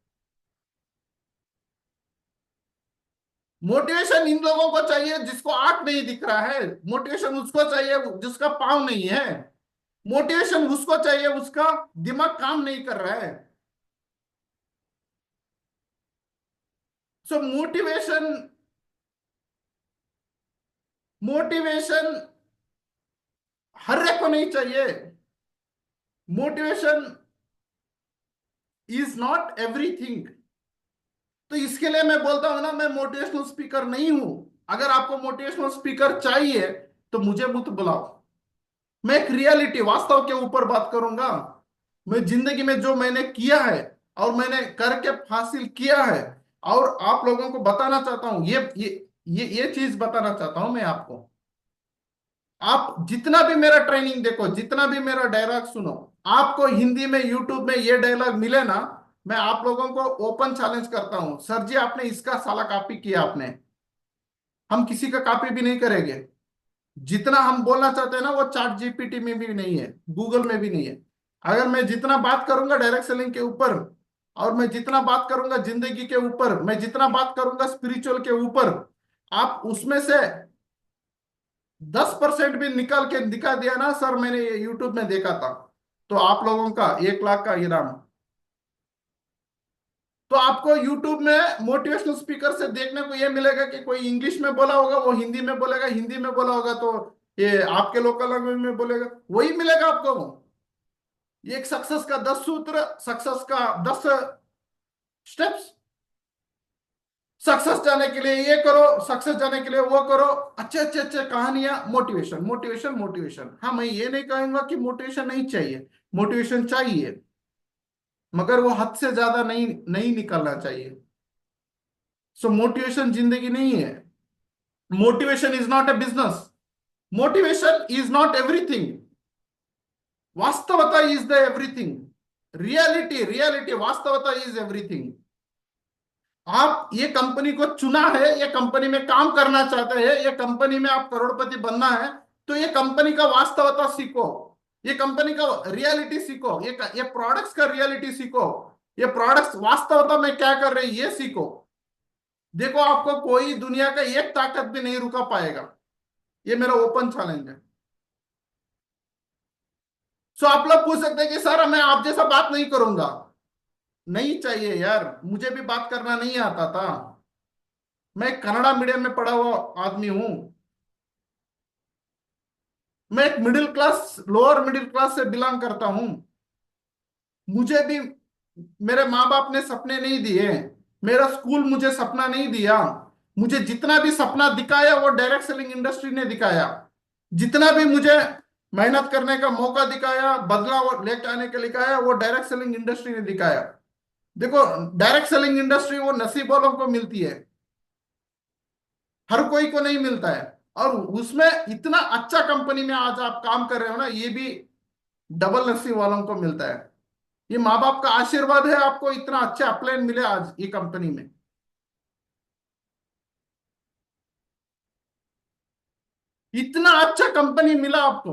मोटिवेशन इन लोगों को चाहिए जिसको आंख नहीं दिख रहा है, मोटिवेशन उसको चाहिए जिसका पाँव नहीं है, मोटिवेशन उसको चाहिए उसका दिमाग काम नहीं कर रहा है। सो मोटिवेशन, मोटिवेशन हर एक को नहीं चाहिए। Motivation is not everything. तो इसके लिए मैं बोलता हूं ना, मैं मोटिवेशनल स्पीकर नहीं हूं। अगर आपको मोटिवेशनल स्पीकर चाहिए तो मुझे मत बुलाओ। मैं एक रियलिटी वास्तव के ऊपर बात करूंगा। मैं जिंदगी में जो मैंने किया है और मैंने करके हासिल किया है, और आप लोगों को बताना चाहता हूं, ये चीज बताना चाहता हूं मैं आपको। आप जितना भी मेरा ट्रेनिंग देखो, जितना भी मेरा डायलॉग सुनो, आपको हिंदी में यूट्यूब में ये डायलॉग मिले ना, मैं आप लोगों को ओपन चैलेंज करता हूं, सर जी आपने इसका साला कॉपी किया आपने। हम किसी का कॉपी भी नहीं करेंगे। जितना हम बोलना चाहते हैं ना, वो चैट जीपीटी में भी नहीं है, गूगल में भी नहीं है। अगर मैं जितना बात करूंगा डायरेक्ट सेलिंग के ऊपर, और मैं जितना बात करूंगा जिंदगी के ऊपर, मैं जितना बात करूंगा स्पिरिचुअल के ऊपर, आप उसमें से 10% भी निकाल के दिखा दिया ना सर, मैंने ये यूट्यूब में देखा था, तो आप लोगों का 1 लाख का इनाम। तो आपको यूट्यूब में मोटिवेशनल स्पीकर से देखने को ये मिलेगा कि कोई इंग्लिश में बोला होगा, वो हिंदी में बोलेगा, हिंदी में बोला होगा तो ये आपके लोकल लैंग्वेज में बोलेगा, वही मिलेगा आपको। ये एक सक्सेस का 10 सूत्र, सक्सेस का 10 स्टेप्स। सक्सेस जाने के लिए ये करो, सक्सेस जाने के लिए वो करो, अच्छे अच्छे अच्छे कहानियां, मोटिवेशन मोटिवेशन मोटिवेशन। हाँ, मैं ये नहीं कहूंगा कि मोटिवेशन नहीं चाहिए, मोटिवेशन चाहिए, मगर वो हद से ज्यादा नहीं नहीं निकलना चाहिए। सो मोटिवेशन जिंदगी नहीं है। Motivation is not a business. Motivation is not everything. वास्तवता is the everything. Reality reality वास्तवता इज एवरीथिंग। आप ये कंपनी को चुना है, ये कंपनी में काम करना चाहते हैं, ये कंपनी में आप करोड़पति बनना है, तो ये कंपनी का वास्तवता सीखो, ये कंपनी का रियलिटी सीखो, ये प्रोडक्ट्स का रियलिटी सीखो, ये प्रोडक्ट्स वास्तवता में क्या कर रहे हैं ये सीखो। देखो आपको कोई दुनिया का एक ताकत भी नहीं रुका पाएगा। ये मेरा ओपन चैलेंज है। सो आप लोग पूछ सकते हैं कि सर मैं आप जैसा बात नहीं करूंगा। नहीं चाहिए यार, मुझे भी बात करना नहीं आता था। मैं कनाडा मीडियम में पढ़ा हुआ आदमी हूं। मैं एक middle class, lower middle class से बिलोंग करता हूं। मुझे भी मेरे माँ बाप ने सपने नहीं दिए, मेरा स्कूल मुझे सपना नहीं दिया। मुझे जितना भी सपना दिखाया वो डायरेक्ट सेलिंग इंडस्ट्री ने दिखाया। जितना भी मुझे मेहनत करने का मौका दिखाया, बदलाव लेके आने के लिए दिखाया, वो डायरेक्ट सेलिंग इंडस्ट्री ने दिखाया। देखो, डायरेक्ट सेलिंग इंडस्ट्री वो नसीब वालों को मिलती है, हर कोई को नहीं मिलता है। और उसमें इतना अच्छा कंपनी में आज आप काम कर रहे हो ना, ये भी डबल नसीब वालों को मिलता है। ये माँ बाप का आशीर्वाद है, आपको इतना अच्छा अपलाइन मिले आज ये कंपनी में। इतना अच्छा कंपनी मिला आपको,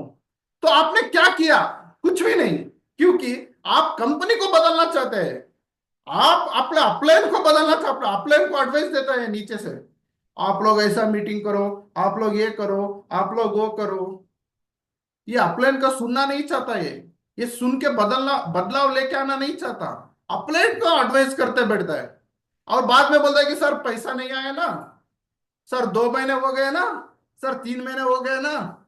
तो आपने क्या किया? कुछ भी नहीं। क्योंकि आप कंपनी को बदलना चाहते हैं। आप अपने अपलाइन को बदलना चाहते, अपने अपलाइन को एडवाइस देता है नीचे से, आप लोग ऐसा मीटिंग करो, आप लोग ये करो, आप लोग वो करो। ये अपलाइन का सुनना नहीं चाहता। ये सुन के बदलना, बदलाव लेके आना नहीं चाहता। अपलाइन को एडवाइस करते बैठता है, और बाद में बोलता है कि सर पैसा नहीं आया ना, सर 2 महीने हो गए ना, सर 3 महीने हो गए ना।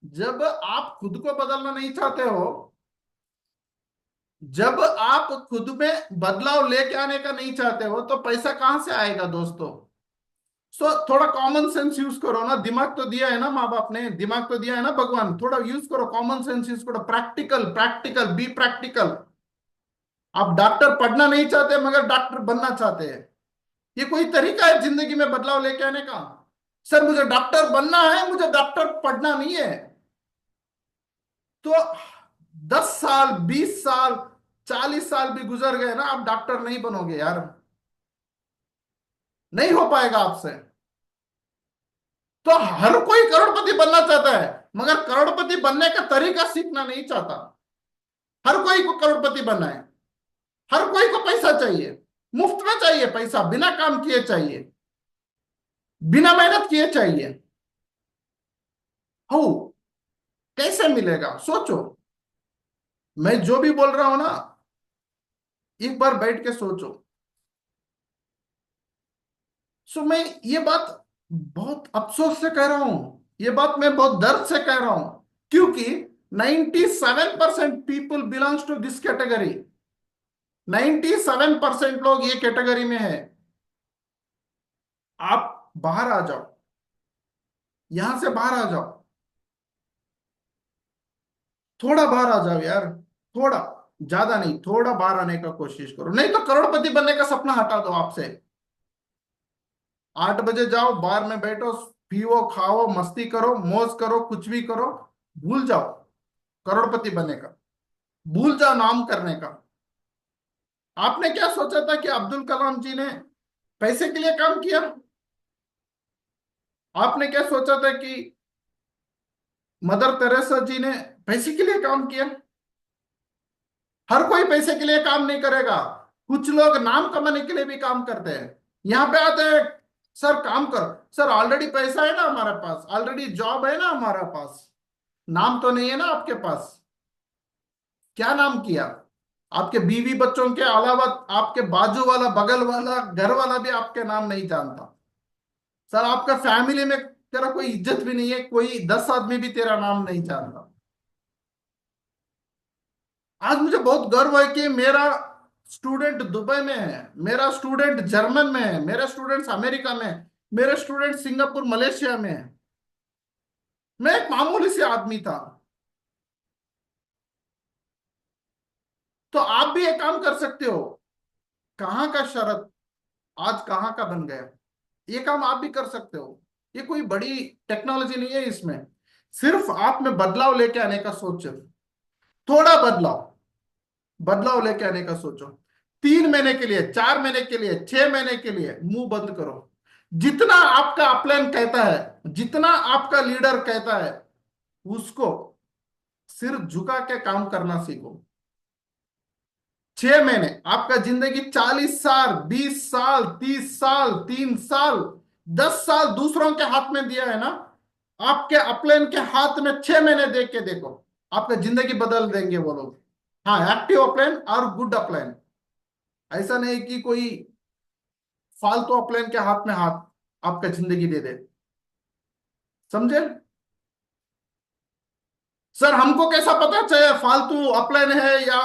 जब आप खुद को बदलना नहीं चाहते हो, जब आप खुद में बदलाव लेके आने का नहीं चाहते हो, तो पैसा कहां से आएगा दोस्तों? सो थोड़ा कॉमन सेंस यूज करो ना। दिमाग तो दिया है ना माँ बाप ने, दिमाग तो दिया है ना भगवान, थोड़ा यूज करो, कॉमन सेंस यूज करो। Practical practical be practical. आप डॉक्टर पढ़ना नहीं चाहते मगर डॉक्टर बनना चाहते हैं, ये कोई तरीका है जिंदगी में बदलाव लेके आने का? सर मुझे डॉक्टर बनना है, मुझे डॉक्टर पढ़ना नहीं है। तो 10 साल, 20 साल, 40 साल भी गुजर गए ना, आप डॉक्टर नहीं बनोगे यार, नहीं हो पाएगा आपसे। तो हर कोई करोड़पति बनना चाहता है, मगर करोड़पति बनने का तरीका सीखना नहीं चाहता। हर कोई को करोड़पति बनना है, हर कोई को पैसा चाहिए, मुफ्त में चाहिए पैसा, बिना काम किए चाहिए, बिना मेहनत किए चाहिए। हो, कैसे मिलेगा सोचो। मैं जो भी बोल रहा हूं ना, एक बार बैठ के सोचो। सो मैं ये बात बहुत अफसोस से कह रहा हूं, ये बात मैं बहुत दर्द से कह रहा हूं, क्योंकि 97% people belongs to this category. 97% लोग ये कैटेगरी में है। आप बाहर आ जाओ, यहां से बाहर आ जाओ, थोड़ा बाहर आ जाओ यार, थोड़ा, ज्यादा नहीं, थोड़ा बाहर आने का कोशिश करो, नहीं तो करोड़पति बनने का सपना हटा दो आपसे। 8 बजे जाओ, बार में बैठो, पियो खाओ मस्ती करो मौज करो कुछ भी करो, भूल जाओ करोड़पति बनने का, भूल जाओ नाम करने का। आपने क्या सोचा था कि अब्दुल कलाम जी ने पैसे के लिए काम किया? आपने क्या सोचा था कि मदर तेरेसा जी ने पैसे के लिए काम किया? हर कोई पैसे के लिए काम नहीं करेगा। कुछ लोग नाम कमाने के लिए भी काम करते हैं। यहाँ पे आते हैं, सर काम करो। सर ऑलरेडी पैसा है ना हमारे पास, ऑलरेडी जॉब है ना हमारे पास, नाम तो नहीं है ना आपके पास। क्या नाम किया? आपके बीवी बच्चों के अलावा आपके बाजू वाला बगल वाला घर वाला भी आपके नाम नहीं जानता। सर आपका फैमिली में तेरा कोई इज्जत भी नहीं है, कोई 10 आदमी भी तेरा नाम नहीं जानता। आज मुझे बहुत गर्व है कि मेरा स्टूडेंट दुबई में है, मेरा स्टूडेंट जर्मन में है, मेरे स्टूडेंट्स अमेरिका में है, मेरे स्टूडेंट सिंगापुर मलेशिया में है। मैं एक मामूली से आदमी था। तो आप भी एक काम कर सकते हो। कहाँ का शरत आज कहाँ का बन गया। ये काम आप भी कर सकते हो। ये कोई बड़ी टेक्नोलॉजी नहीं है इसमें। सिर्फ आप में बदलाव लेके आने का सोचो। थोड़ा बदलाव, बदलाव लेके आने का सोचो। 3 महीने के लिए, 4 महीने के लिए, 6 महीने के लिए मुंह बंद करो। जितना आपका अपलाइन कहता है, जितना आपका लीडर कहता है, उसको सिर झुका के काम करना सीखो। 6 महीने, आपका जिंदगी 40 साल, 20 साल, 30 साल, 3 साल, 10 साल दूसरों के हाथ में दिया है ना। आपके अपलाइन के हाथ में 6 महीने देख के देखो, आपका जिंदगी बदल देंगे वो लोग। हाँ, एक्टिव अपलाइन और गुड अपलाइन। ऐसा नहीं कि कोई फालतू अपलाइन के हाथ में हाथ आपका जिंदगी दे दे। समझे? सर हमको कैसा पता चले फालतू अपलाइन है या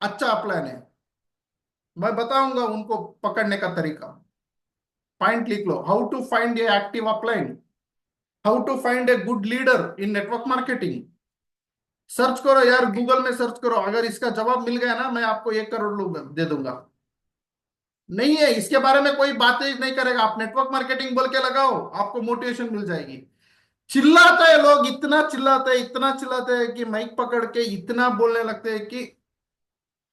अच्छा अपलाइन है? मैं बताऊंगा उनको पकड़ने का तरीका। पॉइंट लिख लो, how to find a active upline, how to find a good leader in network marketing. Search करो यार, गूगल में सर्च करो। अगर इसका जवाब मिल गया ना, मैं आपको 1 करोड़ दे दूंगा। नहीं है इसके बारे में कोई बात ही नहीं करेगा। आप नेटवर्क मार्केटिंग बोल के लगाओ, आपको मोटिवेशन मिल जाएगी। चिल्लाते हैं लोग, इतना चिल्लाते हैं, इतना चिल्लाते हैं कि माइक पकड़ के इतना बोलने लगते हैं कि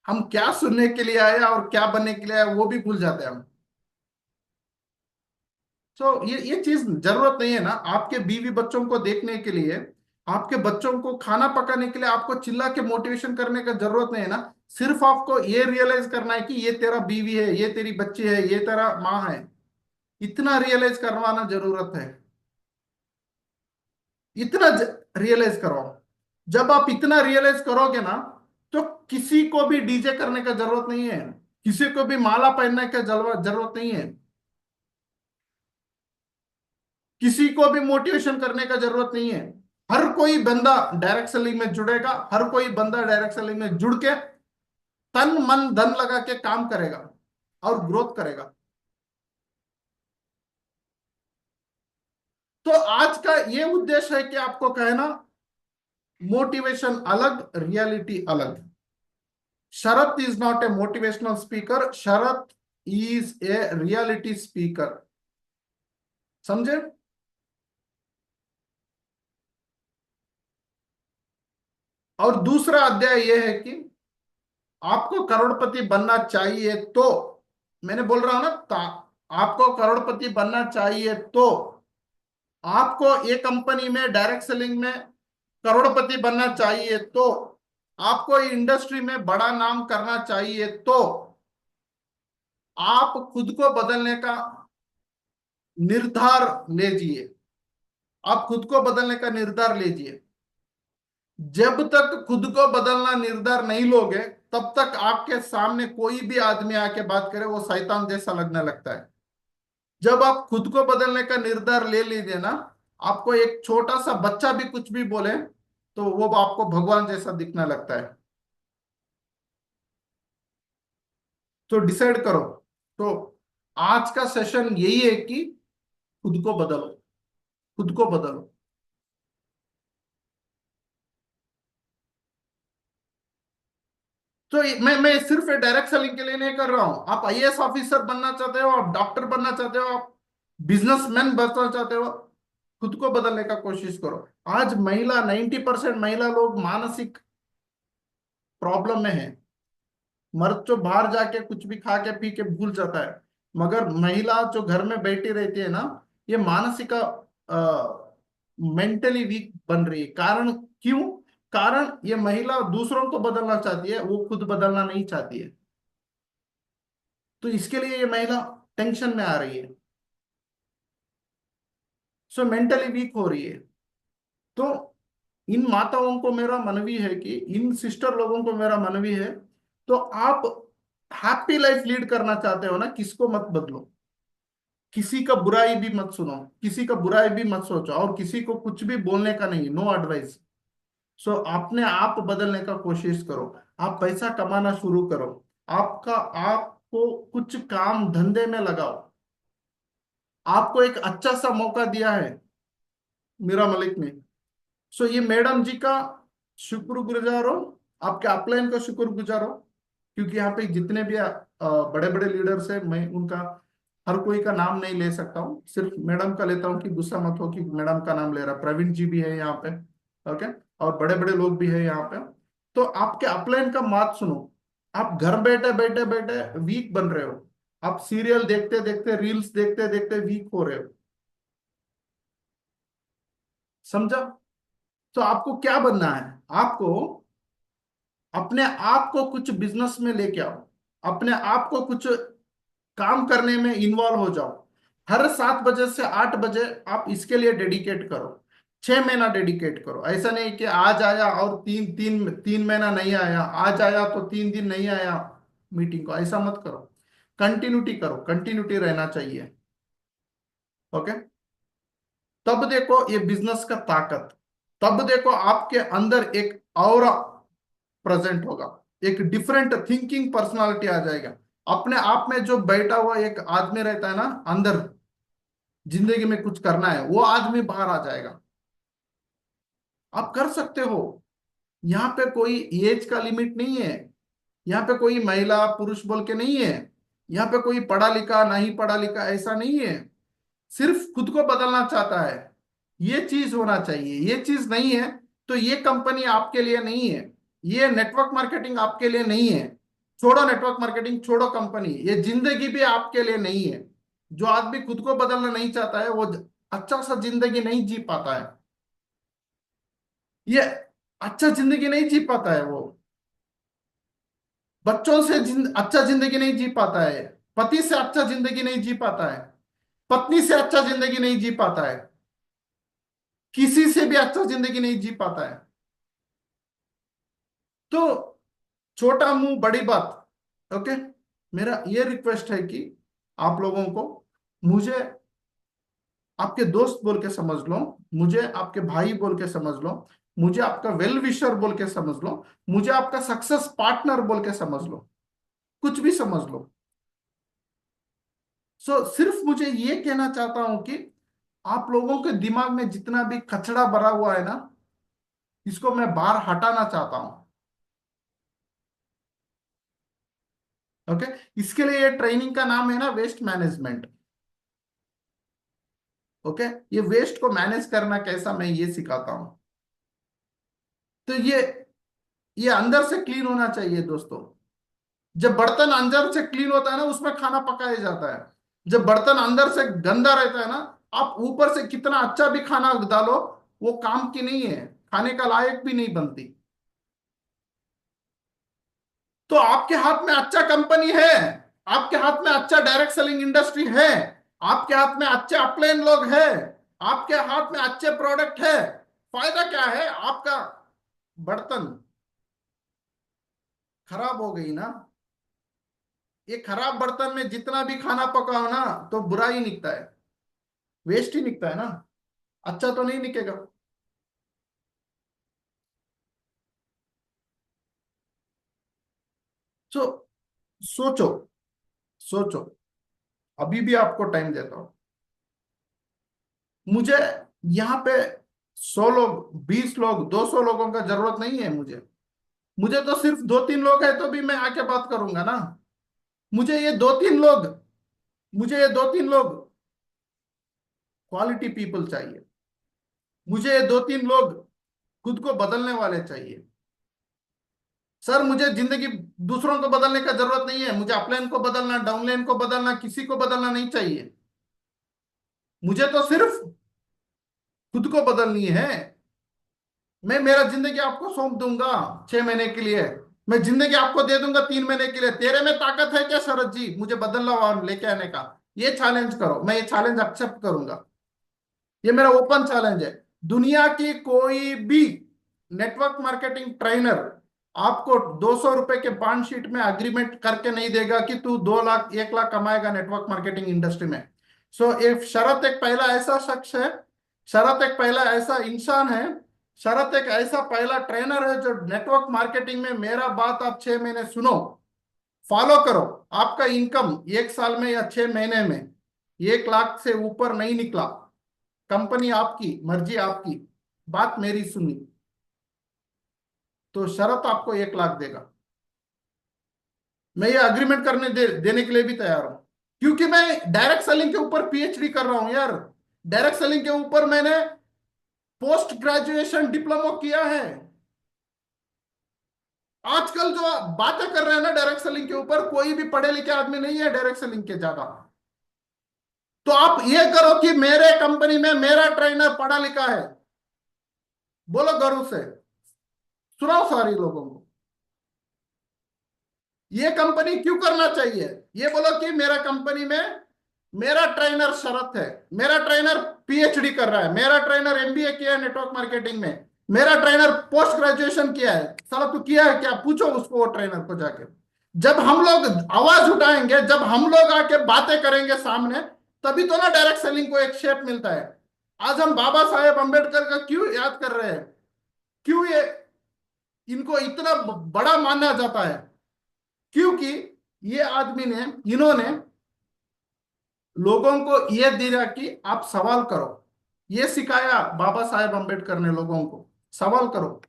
हम क्या सुनने के लिए आए और क्या बनने के लिए आए वो भी भूल जाते हैं हम। तो ये चीज जरूरत नहीं है ना आपके बीवी बच्चों को देखने के लिए। आपके बच्चों को खाना पकाने के लिए आपको चिल्ला के मोटिवेशन करने का जरूरत नहीं है ना। सिर्फ आपको ये रियलाइज करना है कि ये तेरा बीवी है, ये तेरी बच्ची है, ये तेरा माँ है। इतना रियलाइज करवाना जरूरत है। इतना रियलाइज करो। जब आप इतना रियलाइज करोगे ना, तो किसी को भी डीजे करने का जरूरत नहीं है, किसी को भी माला पहनने का जरूरत नहीं है, किसी को भी मोटिवेशन करने का जरूरत नहीं है। हर कोई बंदा डायरेक्ट सेलिंग में जुड़ेगा, हर कोई बंदा डायरेक्ट सेलिंग में जुड़ के तन मन धन लगा के काम करेगा और ग्रोथ करेगा। तो आज का ये उद्देश्य है कि आपको कहना, मोटिवेशन अलग, रियलिटी अलग। Sharat is not a motivational speaker, Sharat is a reality speaker. समझे? और दूसरा अध्याय यह है कि आपको करोड़पति बनना चाहिए तो, मैंने बोल रहा हूं ना, आपको करोड़पति बनना चाहिए तो आपको एक कंपनी में डायरेक्ट सेलिंग में करोड़पति बनना चाहिए तो आपको इंडस्ट्री में बड़ा नाम करना चाहिए तो आप खुद को बदलने का निर्धार लीजिए। आप खुद को बदलने का निर्धार लीजिए। जब तक खुद को बदलना निर्धार नहीं लोगे, तब तक आपके सामने कोई भी आदमी आके बात करे वो शैतान जैसा लगने लगता है। जब आप खुद को बदलने का निर्धार ले लीजिए ना, आपको एक छोटा सा बच्चा भी कुछ भी बोले तो वो आपको भगवान जैसा दिखने लगता है। तो डिसाइड करो। तो आज का सेशन यही है कि खुद को बदलो, खुद को बदलो। तो मैं सिर्फ डायरेक्ट सेलिंग के लिए नहीं कर रहा हूं। आप आईएएस ऑफिसर बनना चाहते हो, आप डॉक्टर बनना चाहते हो, आप बिजनेसमैन बनना चाहते हो, खुद को बदलने का कोशिश करो। आज महिला 90% महिला लोग मानसिक प्रॉब्लम में है। मर्द जो बाहर जाके कुछ भी खा के पी के भूल जाता है, मगर महिला जो घर में बैठी रहती है ना, ये मानसिक मेंटली वीक बन रही है। कारण क्यों? कारण ये महिला दूसरों को बदलना चाहती है, वो खुद बदलना नहीं चाहती है। तो इसके लिए ये महिला टेंशन में आ रही है, सो मेंटली वीक हो रही है। तो इन माताओं को मेरा मनवी है कि, इन सिस्टर लोगों को मेरा मनवी है, तो आप हैप्पी लाइफ लीड करना चाहते हो ना, किसको मत बदलो। किसी का बुराई भी मत सुनो, किसी का बुराई भी मत सोचो, और किसी को कुछ भी बोलने का नहीं, नो एडवाइस। सो अपने आप बदलने का कोशिश करो। आप पैसा कमाना शुरू करो। आपका आपको कुछ काम धंधे में लगाओ। आपको एक अच्छा सा मौका दिया है मीरा मलिक ने। सो ये मैडम जी का शुक्रगुजार हो, आपके अपलाइन का शुक्रगुजार हो। क्योंकि यहाँ पे जितने भी बड़े बड़े लीडर्स है, मैं उनका हर कोई का नाम नहीं ले सकता हूँ, सिर्फ मैडम का लेता हूँ, कि गुस्सा मत हो कि मैडम का नाम ले रहा। प्रवीण जी भी है यहाँ पे, ओके, और बड़े बड़े लोग भी है यहाँ पे। तो आपके अपलाइन का बात सुनो। आप घर बैठे बैठे बैठे वीक बन रहे हो। आप सीरियल देखते देखते, रील्स देखते देखते वीक हो रहे हो। समझा? तो आपको क्या बनना है? आपको अपने आप को कुछ बिजनेस में लेके आओ। अपने आप को कुछ काम करने में इन्वॉल्व हो जाओ। हर 7 बजे से 8 बजे आप इसके लिए डेडिकेट करो। 6 महीना डेडिकेट करो। ऐसा नहीं कि आज आया और 3 महीना नहीं आया, आज आया तो 3 दिन नहीं आया मीटिंग को। ऐसा मत करो। कंटिन्यूटी करो, कंटिन्यूटी रहना चाहिए। ओके? तब देखो ये बिजनेस का ताकत। तब देखो आपके अंदर एक ऑरा प्रेजेंट होगा। एक डिफरेंट थिंकिंग पर्सनालिटी आ जाएगा। अपने आप में जो बैठा हुआ एक आदमी रहता है ना अंदर, जिंदगी में कुछ करना है, वो आदमी बाहर आ जाएगा। आप कर सकते हो। यहाँ पे कोई एज का लिमिट नहीं है। यहाँ पे कोई महिला पुरुष बोल के नहीं है। यहाँ पे कोई पढ़ा लिखा नहीं पढ़ा लिखा ऐसा नहीं है। सिर्फ खुद को बदलना चाहता है, ये चीज होना चाहिए। ये चीज नहीं है तो ये कंपनी आपके लिए नहीं है। ये नेटवर्क मार्केटिंग आपके लिए नहीं है। छोड़ो नेटवर्क मार्केटिंग, छोड़ो कंपनी, ये जिंदगी भी आपके लिए नहीं है। जो आदमी खुद को बदलना नहीं चाहता है, वो अच्छा सा जिंदगी नहीं जी पाता है। ये अच्छा जिंदगी नहीं जी पाता है। वो बच्चों से अच्छा जिंदगी नहीं जी पाता है। पति से अच्छा जिंदगी नहीं जी पाता है। पत्नी से अच्छा जिंदगी नहीं जी पाता है। किसी से भी अच्छा जिंदगी नहीं जी पाता है। तो छोटा मुंह बड़ी बात। ओके? मेरा ये रिक्वेस्ट है कि आप लोगों को, मुझे आपके दोस्त बोल के समझ लो, मुझे आपके भाई बोल के समझ लो, मुझे आपका वेल विशर बोल के समझ लो, मुझे आपका सक्सेस पार्टनर बोल के समझ लो, कुछ भी समझ लो। सिर्फ मुझे ये कहना चाहता हूं कि आप लोगों के दिमाग में जितना भी कचरा भरा हुआ है ना, इसको मैं बाहर हटाना चाहता हूं। ओके? इसके लिए ये ट्रेनिंग का नाम है ना, वेस्ट मैनेजमेंट। ओके? ये वेस्ट को मैनेज करना कैसा, मैं ये सिखाता हूं। तो ये अंदर से क्लीन होना चाहिए दोस्तों। जब बर्तन अंदर से क्लीन होता है ना, उसमें खाना पकाया जाता है। जब बर्तन अंदर से गंदा रहता है ना, आप ऊपर से कितना अच्छा भी खाना डालो, वो काम की नहीं है, खाने का लायक भी नहीं बनती। तो आपके हाथ में अच्छा कंपनी है, आपके हाथ में अच्छा डायरेक्ट सेलिंग इंडस्ट्री है, आपके हाथ में अच्छे अपलाइन लोग हैं, आपके हाथ में अच्छे प्रोडक्ट है। फायदा क्या है? आपका बर्तन खराब हो गई ना, ये खराब बर्तन में जितना भी खाना पकाओ ना, तो बुरा ही निकता है, वेस्ट ही निकता है ना, अच्छा तो नहीं निकेगा। सो सोचो, सोचो। अभी भी आपको टाइम देता हूं। मुझे यहाँ पे 100 लोग, 20 लोग, 200 लोगों का जरूरत नहीं है। मुझे मुझे तो सिर्फ 2-3 लोग है तो भी मैं आके बात करूंगा ना। मुझे ये 2-3 लोग, मुझे ये 2-3 लोग क्वालिटी पीपल चाहिए। मुझे ये दो तीन लोग खुद को बदलने वाले चाहिए। सर मुझे जिंदगी दूसरों को बदलने का जरूरत नहीं है, मुझे अपलाइन को बदलना, डाउनलाइन को बदलना, किसी को बदलना नहीं चाहिए। मुझे तो सिर्फ खुद को बदलनी है। मैं मेरा जिंदगी आपको सौंप दूंगा 6 महीने के लिए। मैं जिंदगी आपको दे दूंगा 3 महीने के लिए। तेरे में ताकत है क्या शरद जी मुझे बदलना और लेके आने का? ये चैलेंज करो, मैं ये चैलेंज एक्सेप्ट करूंगा। ये मेरा ओपन चैलेंज है। दुनिया की कोई भी नेटवर्क मार्केटिंग ट्रेनर आपको 200 रुपए के बॉन्ड शीट में अग्रीमेंट करके नहीं देगा कि तू 2 लाख 1 लाख कमाएगा नेटवर्क मार्केटिंग इंडस्ट्री में। सो एक शरत एक पहला ऐसा शख्स है, शरत एक पहला ऐसा इंसान है, शरत एक ऐसा पहला ट्रेनर है जो नेटवर्क मार्केटिंग में मेरा बात आप 6 महीने सुनो, फॉलो करो। आपका इनकम 1 साल में या 6 महीने में 1 लाख से ऊपर नहीं निकला, कंपनी आपकी, मर्जी आपकी, बात मेरी सुनी, तो शरत आपको 1 लाख देगा। मैं ये अग्रीमेंट देने के लिए भी तैयार हूं, क्योंकि मैं डायरेक्ट सेलिंग के ऊपर पीएचडी कर रहा हूं यार। डायरेक्ट सेलिंग के ऊपर मैंने पोस्ट ग्रेजुएशन डिप्लोमा किया है। आजकल जो बातें कर रहे हैं ना डायरेक्ट सेलिंग के ऊपर, कोई भी पढ़े लिखे आदमी नहीं है डायरेक्ट सेलिंग के ज्यादा। तो आप ये करो कि मेरे कंपनी में मेरा ट्रेनर पढ़ा लिखा है, बोलो गर्व से, सुनाओ सारी लोगों को। ये कंपनी क्यों करना चाहिए? ये बोलो कि मेरा कंपनी में मेरा ट्रेनर शरत है, मेरा ट्रेनर पीएचडी कर रहा है, मेरा ट्रेनर एमबीए किया है नेटवर्क मार्केटिंग में, मेरा ट्रेनर पोस्ट ग्रेजुएशन किया है। साला तू किया है क्या? पूछो उसको, वो ट्रेनर को जाके। जब हम लोग आवाज उठाएंगे, जब हम लोग आके बातें करेंगे सामने, तभी तो ना डायरेक्ट सेलिंग को एक शेप मिलता है। आज हम बाबा साहेब अंबेडकर का क्यों याद कर रहे हैं? क्यों ये इनको इतना बड़ा माना जाता है? क्योंकि ये आदमी ने, इन्होंने लोगों को ये दिया कि आप सवाल करो। ये सिखाया बाबा साहेब अंबेडकर ने लोगों को, सवाल करो,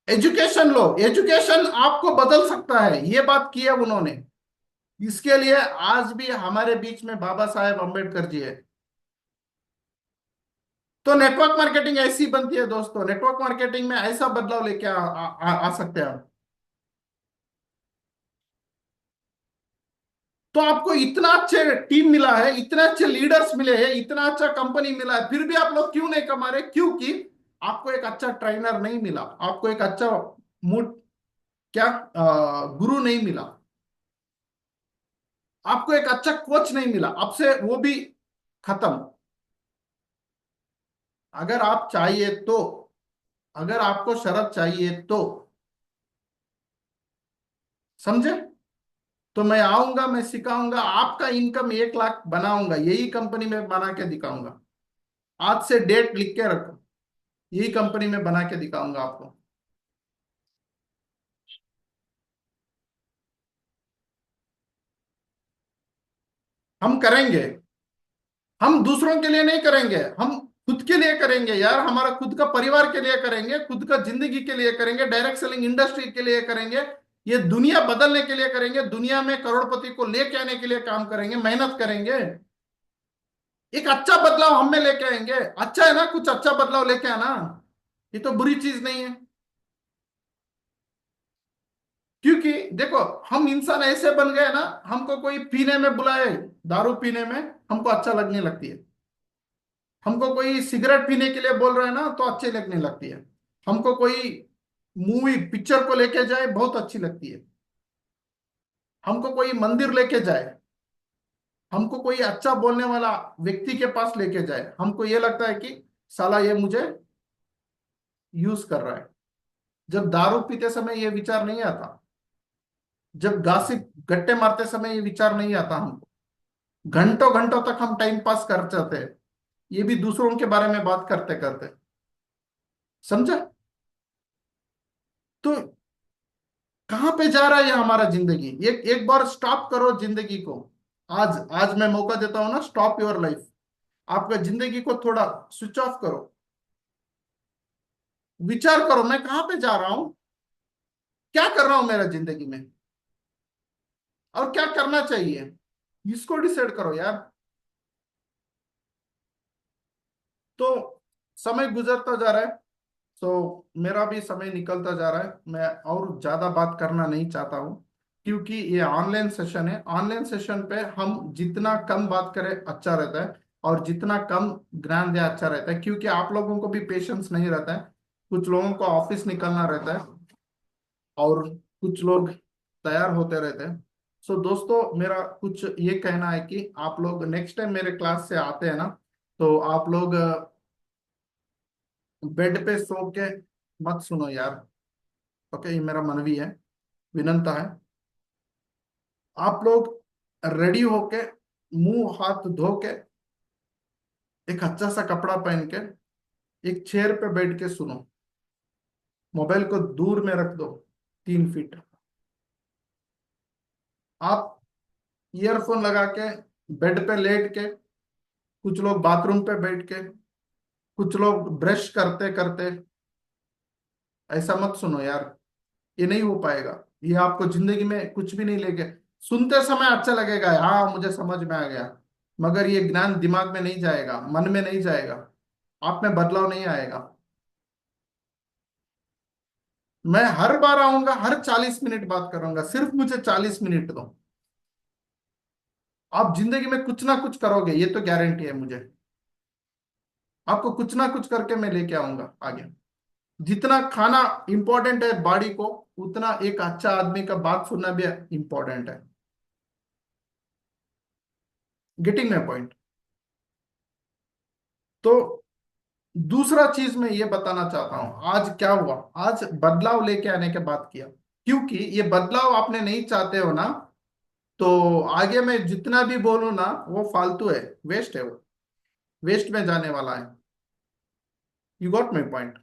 एजुकेशन लो। एजुकेशन आपको बदल सकता है, ये बात की है उन्होंने। इसके लिए आज भी हमारे बीच में बाबा साहेब अंबेडकर जी है। तो नेटवर्क मार्केटिंग ऐसी बनती है दोस्तों, नेटवर्क मार्केटिंग में ऐसा बदलाव लेके आ सकते हैं हम। तो आपको इतना अच्छे टीम मिला है, इतने अच्छे लीडर्स मिले हैं, इतना अच्छा कंपनी मिला है, फिर भी आप लोग क्यों नहीं कमा रहे? क्योंकि आपको एक अच्छा ट्रेनर नहीं मिला, आपको एक अच्छा मूड क्या गुरु नहीं मिला, आपको एक अच्छा कोच नहीं मिला, अब से वो भी खत्म। अगर आप चाहिए तो, अगर आपको शरत चाहिए तो, समझे? तो मैं आऊंगा, मैं सिखाऊंगा, आपका इनकम 1 लाख बनाऊंगा, यही कंपनी में बना के दिखाऊंगा। आज से डेट लिख के रखो, यही कंपनी में बना के दिखाऊंगा आपको। हम करेंगे, हम दूसरों के लिए नहीं करेंगे, हम खुद के लिए करेंगे यार, हमारा खुद का परिवार के लिए करेंगे, खुद का जिंदगी के लिए करेंगे, डायरेक्ट सेलिंग इंडस्ट्री के लिए करेंगे, ये दुनिया बदलने के लिए करेंगे, दुनिया में करोड़पति को लेके आने के लिए काम करेंगे, मेहनत करेंगे। एक अच्छा बदलाव हम में लेके आएंगे। अच्छा है ना कुछ अच्छा बदलाव लेके आना, ये तो बुरी चीज नहीं है। क्योंकि देखो, हम इंसान ऐसे बन गए ना, हमको कोई पीने में बुलाए, दारू पीने में हमको अच्छा लगने लगती है। हमको कोई सिगरेट पीने के लिए बोल रहा है ना तो अच्छी लगने लगती है। हमको कोई मूवी पिक्चर को लेके जाए बहुत अच्छी लगती है। हमको कोई मंदिर लेके जाए, हमको कोई अच्छा बोलने वाला व्यक्ति के पास लेके जाए, हमको ये लगता है कि साला ये मुझे यूज कर रहा है। जब दारू पीते समय ये विचार नहीं आता, जब गासिप गट्टे मारते समय ये विचार नहीं आता हमको। घंटों घंटों तक हम टाइम पास कर जाते हैं, ये भी दूसरों के बारे में बात करते करते। समझा? तो कहां पे जा रहा है ये हमारा जिंदगी? एक एक बार स्टॉप करो जिंदगी को। आज आज मैं मौका देता हूं ना, स्टॉप योर लाइफ। आपका जिंदगी को थोड़ा स्विच ऑफ करो, विचार करो मैं कहां पे जा रहा हूं, क्या कर रहा हूं मेरा जिंदगी में, और क्या करना चाहिए, इसको डिसाइड करो यार। तो समय गुजरता जा रहा है, तो मेरा भी समय निकलता जा रहा है, मैं और ज्यादा बात करना नहीं चाहता हूँ, क्योंकि ये ऑनलाइन सेशन है। ऑनलाइन सेशन पे हम जितना कम बात करें अच्छा रहता है, और जितना कम ज्ञान दे अच्छा रहता है, क्योंकि आप लोगों को भी पेशेंस नहीं रहता है। कुछ लोगों को ऑफिस निकलना रहता है, और कुछ लोग तैयार होते रहते हैं। सो दोस्तों, मेरा कुछ ये कहना है कि आप लोग नेक्स्ट टाइम मेरे क्लास से आते हैं ना, तो आप लोग बेड पे सो के मत सुनो यार। ओके, ये मेरा मनवी है, विनंता है। आप लोग रेडी होके, मुंह हाथ धो के, एक अच्छा सा कपड़ा पहन के, एक चेयर पे बैठ के सुनो। मोबाइल को दूर में रख दो, 3 फीट। आप ईयरफोन लगा के बेड पे लेट के, कुछ लोग बाथरूम पे बैठ के, कुछ लोग ब्रश करते करते, ऐसा मत सुनो यार। ये नहीं हो पाएगा। ये आपको जिंदगी में कुछ भी नहीं लेके, सुनते समय अच्छा लगेगा, हाँ मुझे समझ में आ गया, मगर ये ज्ञान दिमाग में नहीं जाएगा, मन में नहीं जाएगा, आप में बदलाव नहीं आएगा। मैं हर बार आऊंगा, हर 40 मिनट बात करूंगा, सिर्फ मुझे 40 मिनट दो। आप जिंदगी में कुछ ना कुछ करोगे, ये तो गारंटी है मुझे। आपको कुछ ना कुछ करके मैं लेके आऊंगा आगे। जितना खाना इंपॉर्टेंट है बॉडी को, उतना एक अच्छा आदमी का बात सुनना भी इंपॉर्टेंट है। Getting my point? तो दूसरा चीज मैं ये बताना चाहता हूं, आज क्या हुआ, आज बदलाव लेके आने की बात किया, क्योंकि ये बदलाव आपने नहीं चाहते हो ना, तो आगे मैं जितना भी बोलूं ना, वो फालतू है, वेस्ट है, वो वेस्ट में जाने वाला है। You got my point?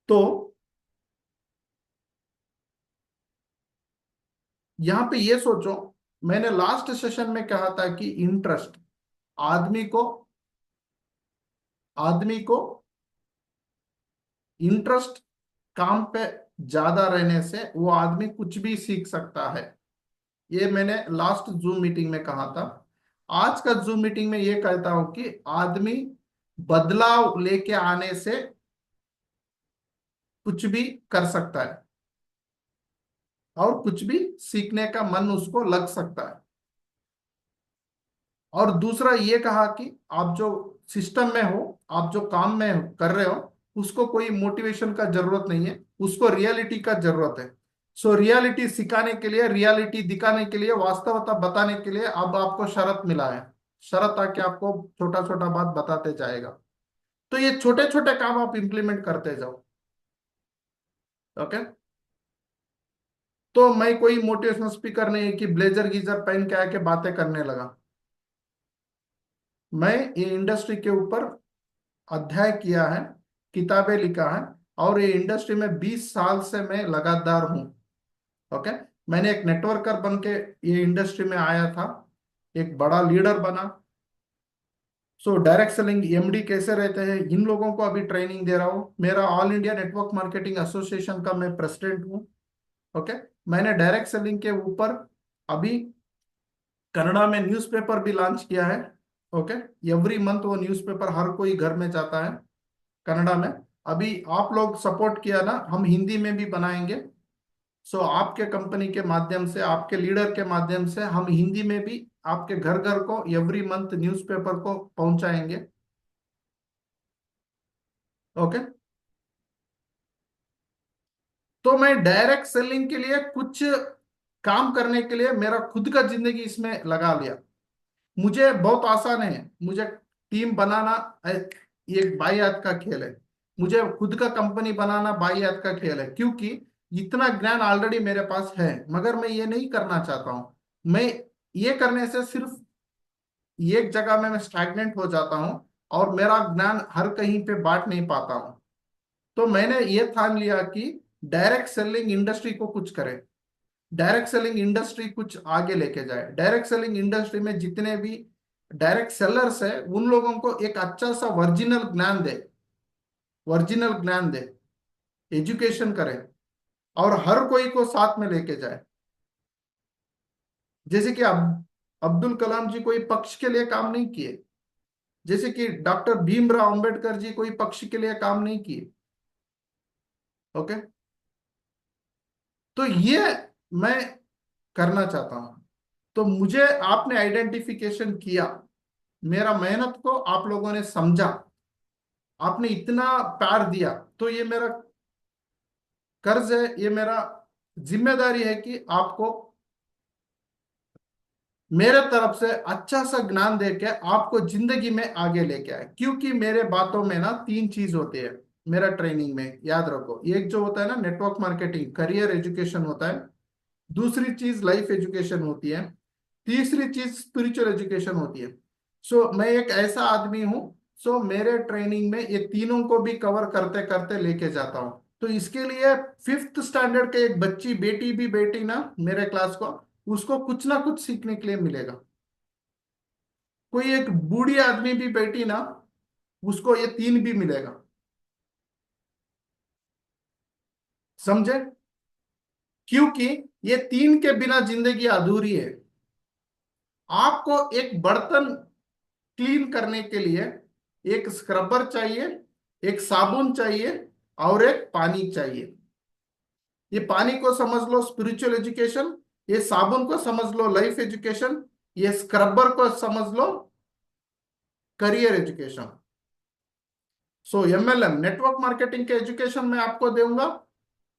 तो यहाँ पे ये सोचो, मैंने लास्ट सेशन में कहा था कि इंटरेस्ट, आदमी को आदमी को इंटरेस्ट काम पे ज्यादा रहने से वो आदमी कुछ भी सीख सकता है। ये मैंने लास्ट जूम मीटिंग में कहा था। आज का जूम मीटिंग में ये कहता हूं कि आदमी बदलाव लेके आने से कुछ भी कर सकता है, और कुछ भी सीखने का मन उसको लग सकता है। और दूसरा ये कहा कि आप जो सिस्टम में हो, आप जो काम में कर रहे हो, उसको कोई मोटिवेशन का जरूरत नहीं है, उसको रियलिटी का जरूरत है। सो रियलिटी सिखाने के लिए, रियलिटी दिखाने के लिए, वास्तवता बताने के लिए अब आपको शरत मिला है। शरत आके आपको छोटा छोटा बात बताते जाएगा, तो ये छोटे छोटे काम आप इंप्लीमेंट करते जाओ। ओके। तो मैं कोई मोटिवेशनल स्पीकर नहीं है कि ब्लेजर गीजर पहन के आके बातें करने लगा। मैं ये इंडस्ट्री के ऊपर अध्याय किया है, किताबें लिखा है, और ये इंडस्ट्री में 20 साल से मैं लगातार हूँ। ओके। मैंने एक नेटवर्कर बन के ये इंडस्ट्री में आया था, एक बड़ा लीडर बना। सो डायरेक्ट सेलिंग एमडी कैसे रहते हैं, इन लोगों को अभी ट्रेनिंग दे रहा हूँ। मेरा all India network marketing association का मैं प्रेसिडेंट हूँ। ओके। मैंने डायरेक्ट सेलिंग के ऊपर अभी कनाडा में न्यूज़पेपर भी लॉन्च किया है। ओके। एवरी मंथ वो न्यूज़पेपर हर कोई घर में जाता है कनाडा में। अभी आप लोग सपोर्ट किया ना, हम हिंदी में भी बनाएंगे। सो आपके कंपनी के माध्यम से, आपके लीडर के माध्यम से हम हिंदी में भी आपके घर घर को एवरी मंथ न्यूज़पेपर को पहुंचाएंगे। ओके। तो मैं डायरेक्ट सेलिंग के लिए कुछ काम करने के लिए मेरा खुद का जिंदगी इसमें लगा लिया। मुझे बहुत आसान है, मुझे टीम बनाना ये बाई हाथ का खेल है। मुझे खुद का कंपनी बनाना बाई हाथ का खेल है, क्योंकि इतना ज्ञान ऑलरेडी मेरे पास है, मगर मैं ये नहीं करना चाहता हूँ। मैं ये करने से सिर्फ एक जगह में मैं स्टैग्नेंट हो जाता हूँ, और मेरा ज्ञान हर कहीं पे बांट नहीं पाता हूँ। तो मैंने ये ठान लिया कि डायरेक्ट सेलिंग इंडस्ट्री को कुछ करे, डायरेक्ट सेलिंग इंडस्ट्री कुछ आगे लेके जाए, डायरेक्ट सेलिंग इंडस्ट्री में जितने भी डायरेक्ट सेलर्स है उन लोगों को एक अच्छा सा वर्जिनल ज्ञान दे, वर्जिनल ज्ञान दे, एजुकेशन करे, और हर कोई को साथ में लेके जाए। जैसे कि अब अब्दुल कलाम जी कोई पक्ष के लिए काम नहीं किए, जैसे कि डॉक्टर भीमराव अंबेडकर जी कोई पक्ष के लिए काम नहीं किए। ओके, तो ये मैं करना चाहता हूं। तो मुझे आपने आइडेंटिफिकेशन किया, मेरा मेहनत को आप लोगों ने समझा, आपने इतना प्यार दिया, तो ये मेरा कर्ज है, ये मेरा जिम्मेदारी है कि आपको मेरे तरफ से अच्छा सा ज्ञान देके आपको जिंदगी में आगे लेके आए। क्योंकि मेरे बातों में ना तीन चीज होती है, मेरा ट्रेनिंग में याद रखो। एक जो होता है ना नेटवर्क मार्केटिंग करियर एजुकेशन होता है, दूसरी चीज लाइफ एजुकेशन होती है, तीसरी चीज स्पिरिचुअल एजुकेशन होती है। सो मैं एक ऐसा आदमी हूं, सो मेरे ट्रेनिंग में ये तीनों को भी कवर करते करते लेके जाता हूं। तो इसके लिए फिफ्थ स्टैंडर्ड के एक बच्ची बेटी भी बेटी ना मेरे क्लास को, उसको कुछ ना कुछ सीखने के लिए मिलेगा। कोई एक बूढ़ी आदमी भी बैठी ना, उसको ये तीन भी मिलेगा। समझे? क्योंकि ये तीन के बिना जिंदगी अधूरी है। आपको एक बर्तन क्लीन करने के लिए एक स्क्रबर चाहिए, एक साबुन चाहिए, और एक पानी चाहिए। ये पानी को समझ लो स्पिरिचुअल एजुकेशन, ये साबुन को समझ लो लाइफ एजुकेशन, ये स्क्रबर को समझ लो करियर एजुकेशन। सो एमएलएम नेटवर्क मार्केटिंग के एजुकेशन मैं आपको दूंगा,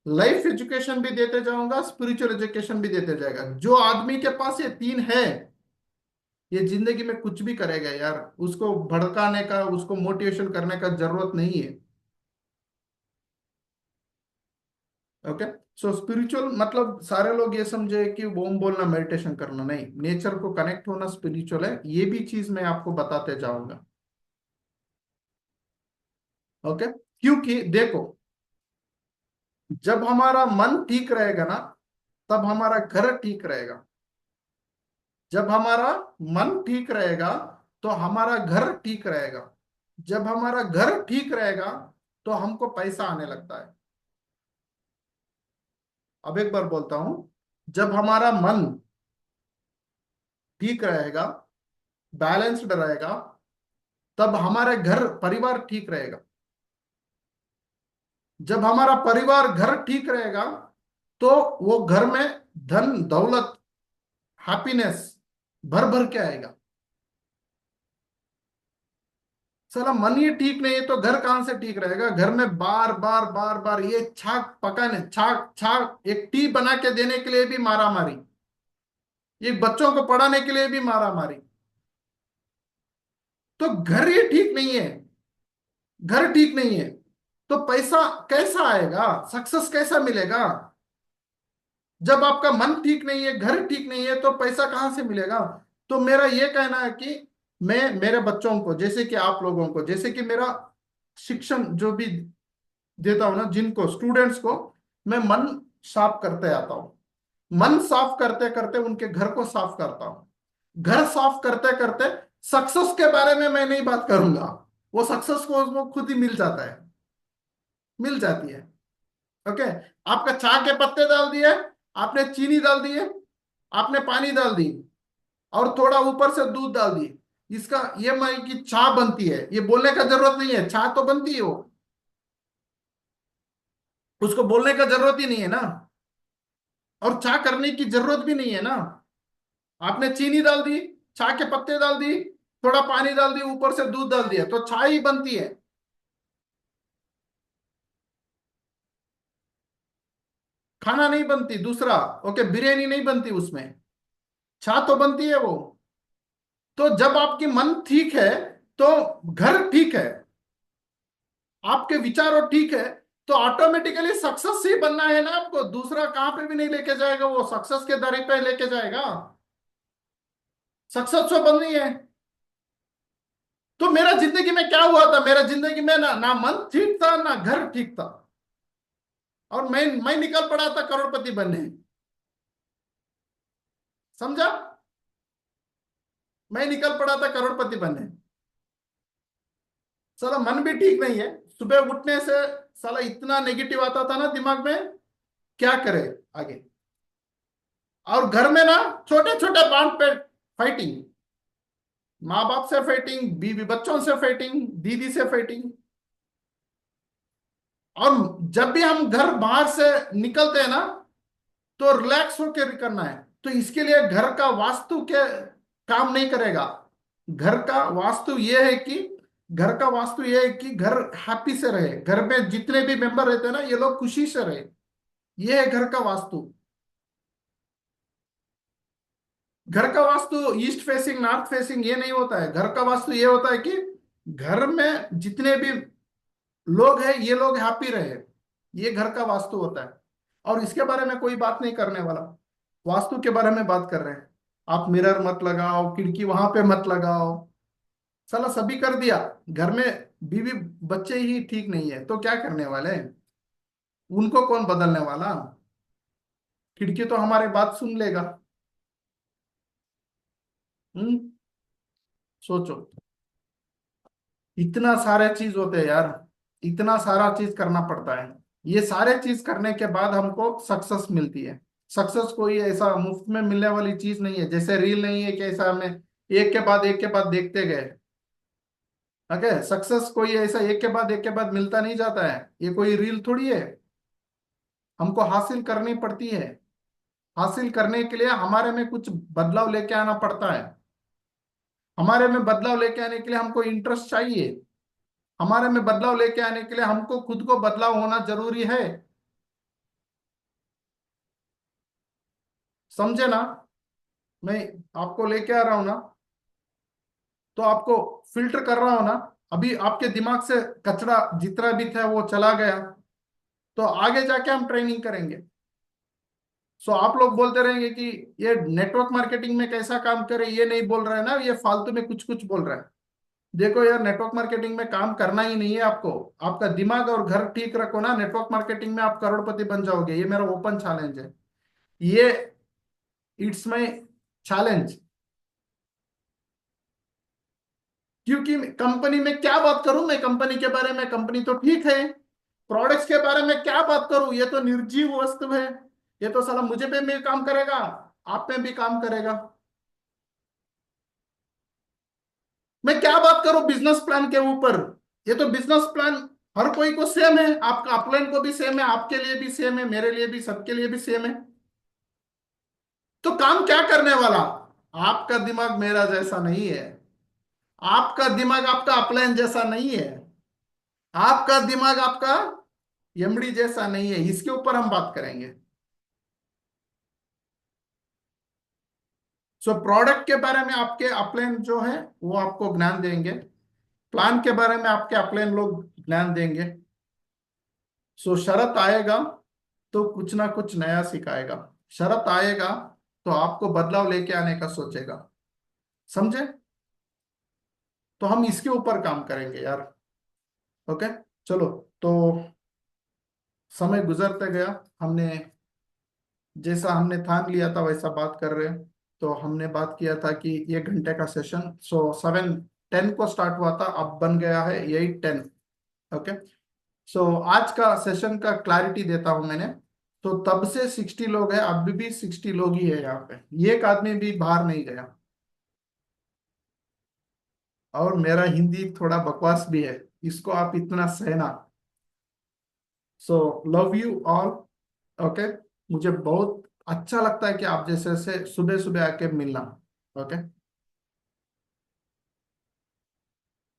लाइफ एजुकेशन भी देते जाऊंगा, स्पिरिचुअल एजुकेशन भी देते जाएगा। जो आदमी के पास ये तीन है, ये जिंदगी में कुछ भी करेगा यार। उसको भड़काने का, उसको मोटिवेशन करने का जरूरत नहीं है। ओके। सो स्पिरिचुअल मतलब सारे लोग ये समझे कि ओम बोलना मेडिटेशन करना, नहीं, नेचर को कनेक्ट होना स्पिरिचुअल है। ये भी चीज मैं आपको बताते जाऊंगा। ओके। क्योंकि देखो, जब हमारा मन ठीक रहेगा ना, तब हमारा घर ठीक रहेगा। जब हमारा मन ठीक रहेगा तो हमारा घर ठीक रहेगा। जब हमारा घर ठीक रहेगा तो हमको पैसा आने लगता है। अब एक बार बोलता हूं, जब हमारा मन ठीक रहेगा, बैलेंस्ड रहेगा, तब हमारे घर परिवार ठीक रहेगा। जब हमारा परिवार घर ठीक रहेगा तो वो घर में धन दौलत हैप्पीनेस भर भर के आएगा। साला मन ही ठीक नहीं है तो घर कहां से ठीक रहेगा? घर में बार बार बार बार ये छाक पकाने, छाक छाक, एक टी बना के देने के लिए भी मारा मारी, ये बच्चों को पढ़ाने के लिए भी मारा मारी। तो घर ही ठीक नहीं है, घर ठीक नहीं है तो पैसा कैसा आएगा? सक्सेस कैसा मिलेगा? जब आपका मन ठीक नहीं है, घर ठीक नहीं है, तो पैसा कहां से मिलेगा? तो मेरा ये कहना है कि मैं मेरे बच्चों को, जैसे कि आप लोगों को, जैसे कि मेरा शिक्षण जो भी देता हूं ना, जिनको स्टूडेंट्स को मैं मन साफ करते आता हूं। मन साफ करते करते उनके घर को साफ करता हूं। घर साफ करते करते सक्सेस के बारे में मैं नहीं बात करूंगा, वो सक्सेस को वो खुद ही मिल जाता है, मिल जाती है। ओके। आपका चाय के पत्ते डाल दिए, आपने चीनी डाल दिए, आपने पानी डाल दी, और थोड़ा ऊपर से दूध डाल दी, इसका ये मैं कि चाय बनती है, ये बोलने का जरूरत नहीं है, चाय तो बनती है वो, उसको बोलने का जरूरत ही नहीं है ना। और चाय करने की जरूरत भी नहीं है ना। आपने चीनी डाल दी, चाय के पत्ते डाल दी, थोड़ा पानी डाल दी, ऊपर से दूध डाल दिया, तो चाय ही बनती है, खाना नहीं बनती दूसरा। ओके, बिरयानी नहीं बनती उसमें, चाय तो बनती है वो। तो जब आपकी मन ठीक है तो घर ठीक है, आपके विचार और ठीक है, तो ऑटोमेटिकली सक्सेस ही बनना है ना आपको। दूसरा कहां पे भी नहीं लेके जाएगा, वो सक्सेस के दर पे लेके जाएगा। सक्सेस तो बननी है। तो मेरा जिंदगी में क्या हुआ था? मेरा जिंदगी में ना मन ठीक था ना घर ठीक था, और मैं निकल पड़ा था करोड़पति बनने। समझा? मैं निकल पड़ा था करोड़पति बनने। साला मन भी ठीक नहीं है, सुबह उठने से साला इतना नेगेटिव आता था ना दिमाग में, क्या करे आगे। और घर में ना छोटे छोटे बात पे फाइटिंग, माँ बाप से फाइटिंग, बीवी बच्चों से फाइटिंग, दीदी से फाइटिंग। और जब भी हम घर बाहर से निकलते हैं ना, तो रिलैक्स होकर करना है। तो इसके लिए घर का वास्तु के काम नहीं करेगा। घर का वास्तु ये है कि घर का वास्तु ये है कि घर हैप्पी से रहे, घर में जितने भी मेंबर रहते हैं ना, ये लोग खुशी से रहे। ये है घर का वास्तु। घर का vastu east facing, north facing ये नहीं होता है। घर का वास्तु ये होता है कि घर में जितने भी लोग हैं, ये लोग हैप्पी रहे। ये घर का वास्तु होता है। और इसके बारे में कोई बात नहीं करने वाला, वास्तु के बारे में बात कर रहे हैं। आप मिरर मत लगाओ, खिड़की वहां पे मत लगाओ। साला सभी कर दिया। घर में बीवी बच्चे ही ठीक नहीं है तो क्या करने वाले हैं? उनको कौन बदलने वाला? खिड़की तो हमारे बात सुन लेगा। हम्म। सोचो, इतना सारे चीज होते हैं यार। इतना सारा चीज करना पड़ता है। ये सारे चीज करने के बाद हमको सक्सेस मिलती है। सक्सेस कोई ऐसा मुफ्त में मिलने वाली चीज नहीं है, जैसे रील नहीं है कि ऐसा हमें एक के बाद देखते गए। ओके, सक्सेस कोई ऐसा एक के बाद मिलता नहीं जाता है। ये कोई रील थोड़ी है। हमको हासिल करनी पड़ती है। हासिल करने के लिए हमारे में कुछ बदलाव लेके आना पड़ता है। हमारे में बदलाव लेके आने के लिए हमको इंटरेस्ट चाहिए। हमारे में बदलाव लेके आने के लिए हमको खुद को बदलाव होना जरूरी है। समझे ना? मैं आपको लेके आ रहा हूं ना, तो आपको फिल्टर कर रहा हूं ना। अभी आपके दिमाग से कचरा जितना भी था वो चला गया, तो आगे जाके हम ट्रेनिंग करेंगे। सो आप लोग बोलते रहेंगे कि ये नेटवर्क मार्केटिंग में कैसा काम करे, ये नहीं बोल रहा है ना, ये फालतू में कुछ कुछ बोल रहा है। देखो यार, नेटवर्क मार्केटिंग में काम करना ही नहीं है आपको। आपका दिमाग और घर ठीक रखो ना, नेटवर्क मार्केटिंग में आप करोड़पति बन जाओगे। ये मेरा ओपन चैलेंज है। ये इट्स माई चैलेंज। क्योंकि कंपनी में क्या बात करूं मैं, कंपनी के बारे में? कंपनी तो ठीक है। प्रोडक्ट्स के बारे में क्या बात करूं? ये तो निर्जीव वस्तु है। ये तो साला मुझे पे भी काम करेगा, आप पे भी काम करेगा। मैं क्या बात करूं बिजनेस प्लान के ऊपर? ये तो बिजनेस प्लान हर कोई को सेम है। आपका अपलाइन को भी सेम है, आपके लिए भी सेम है, मेरे लिए भी, सबके लिए भी सेम है। तो काम क्या करने वाला? आपका दिमाग मेरा जैसा नहीं है। आपका दिमाग आपका अपलाइन जैसा नहीं है। आपका दिमाग आपका एमडी जैसा नहीं है। इसके ऊपर हम बात करेंगे। सो प्रोडक्ट के बारे में आपके अपलाइन जो है वो आपको ज्ञान देंगे। प्लान के बारे में आपके अपलाइन लोग ज्ञान देंगे। सो शरत आएगा तो कुछ ना कुछ नया सिखाएगा। शरत आएगा तो आपको बदलाव लेके आने का सोचेगा। समझे? तो हम इसके ऊपर काम करेंगे यार। ओके, चलो। तो समय गुजरते गया। हमने जैसा हमने ठान लिया था वैसा बात कर रहे हैं। तो हमने बात किया था कि 1 घंटे का सेशन, सो 7:10 को स्टार्ट हुआ था, अब बन गया है 8:10। ओके। सो आज का सेशन का क्लैरिटी देता हूं मैंने। तो तब से 60 लोग हैं, अभी भी 60 लोग ही है यहाँ पे। एक आदमी भी बाहर नहीं गया। और मेरा हिंदी थोड़ा बकवास भी है, इसको आप इतना सहना। So love you all. Okay. मुझे बहुत अच्छा लगता है कि आप जैसे से सुबह सुबह आके मिलना। ओके।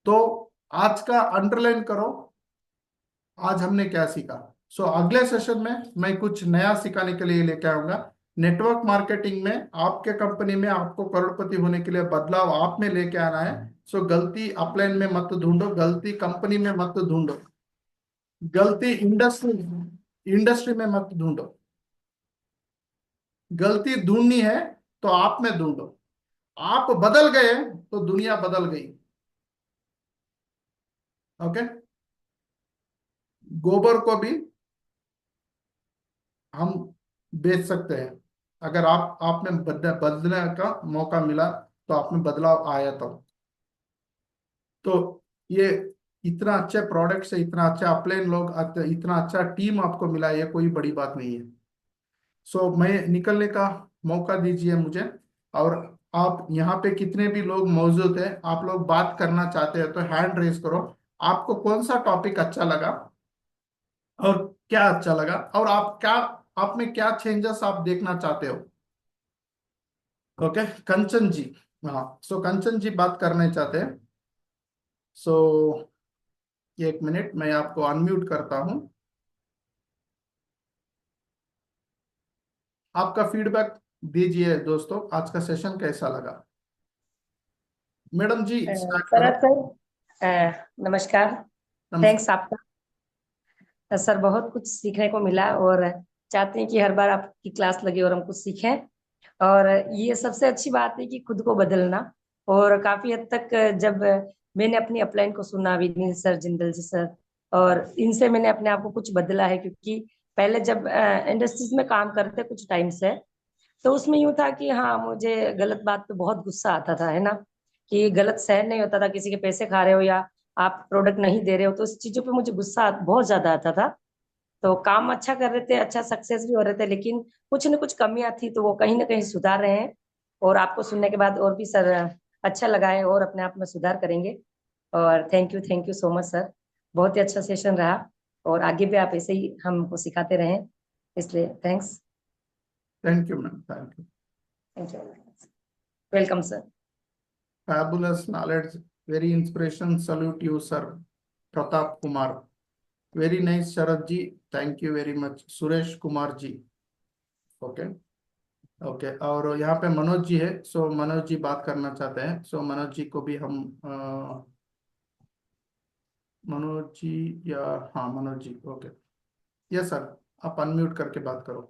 तो आज का अंडरलाइन करो, आज हमने क्या सीखा। सो अगले सेशन में मैं कुछ नया सिखाने के लिए लेके आऊंगा। नेटवर्क मार्केटिंग में आपके कंपनी में आपको करोड़पति होने के लिए बदलाव आप में लेके आना है। सो गलती अपलाइन में मत ढूंढो, गलती कंपनी में मत ढूंढो, गलती इंडस्ट्री इंडस्ट्री में मत ढूंढो। गलती ढूंढनी है तो आप में ढूंढो। आप बदल गए तो दुनिया बदल गई। ओके। गोबर को भी हम बेच सकते हैं। अगर आप में बदलने का मौका मिला, तो आप में बदलाव आया तो ये इतना अच्छे प्रोडक्ट से, इतना अच्छा अपलाइन लोग, इतना अच्छा टीम आपको मिला, ये कोई बड़ी बात नहीं है। सो मैं निकलने का मौका दीजिए मुझे। और आप यहाँ पे कितने भी लोग मौजूद हैं, आप लोग बात करना चाहते हैं तो हैंड रेज करो। आपको कौन सा टॉपिक अच्छा लगा और क्या अच्छा लगा, और आप में क्या चेंजेस आप देखना चाहते हो। ओके, कंचन जी। हाँ, सो कंचन जी बात करने चाहते हैं। सो 1 मिनट, मैं आपको अनम्यूट करता हूँ। आपका फीडबैक दीजिए दोस्तों, आज का सेशन कैसा लगा। मैडम जी स्टार्ट करो। शरद सर, नमस्कार। नमस्कार। थैंक्स आपका। सर, बहुत कुछ सीखने को मिला और चाहते हैं कि हर बार आपकी क्लास लगे और हम कुछ सीखें। और ये सबसे अच्छी बात है कि खुद को बदलना। और काफी हद तक जब मैंने अपनी अपलाइन को सुना, विनीत सर, जिंदल जी सर, और इनसे मैंने अपने आप को कुछ बदला है। क्योंकि पहले जब इंडस्ट्रीज में काम करते कुछ टाइम से, तो उसमें यूं था कि हाँ, मुझे गलत बात पे बहुत गुस्सा आता था, है ना, कि गलत सहन नहीं होता था। किसी के पैसे खा रहे हो या आप प्रोडक्ट नहीं दे रहे हो, तो इस चीजों पे मुझे गुस्सा बहुत ज्यादा आता था। तो काम अच्छा कर रहे थे, अच्छा सक्सेस भी हो रहे थे, लेकिन कुछ न कुछ कमियां थी, तो वो कहीं ना कहीं सुधार रहे हैं। और आपको सुनने के बाद और भी सर अच्छा लगा है, और अपने आप में सुधार करेंगे। और thank you so much sir. बहुत ही अच्छा सेशन रहा, और आगे भी आप ऐसे ही हमको सिखाते रहें। इसलिए thanks. Thank you ma'am, thank you. Thank you. Welcome sir. Fabulous knowledge, very inspiration. Salute you, sir. Pratap Kumar. Very nice, Sharad ji. Thank you very much. Suresh Kumar ji. Okay. Okay, और यहाँ पे मनोज जी है। सो मनोज जी बात करना चाहते हैं। सो मनोज जी को भी हम मनोज जी, या हाँ Manoj ji, okay. Yes sir, आप अनम्यूट करके बात करो।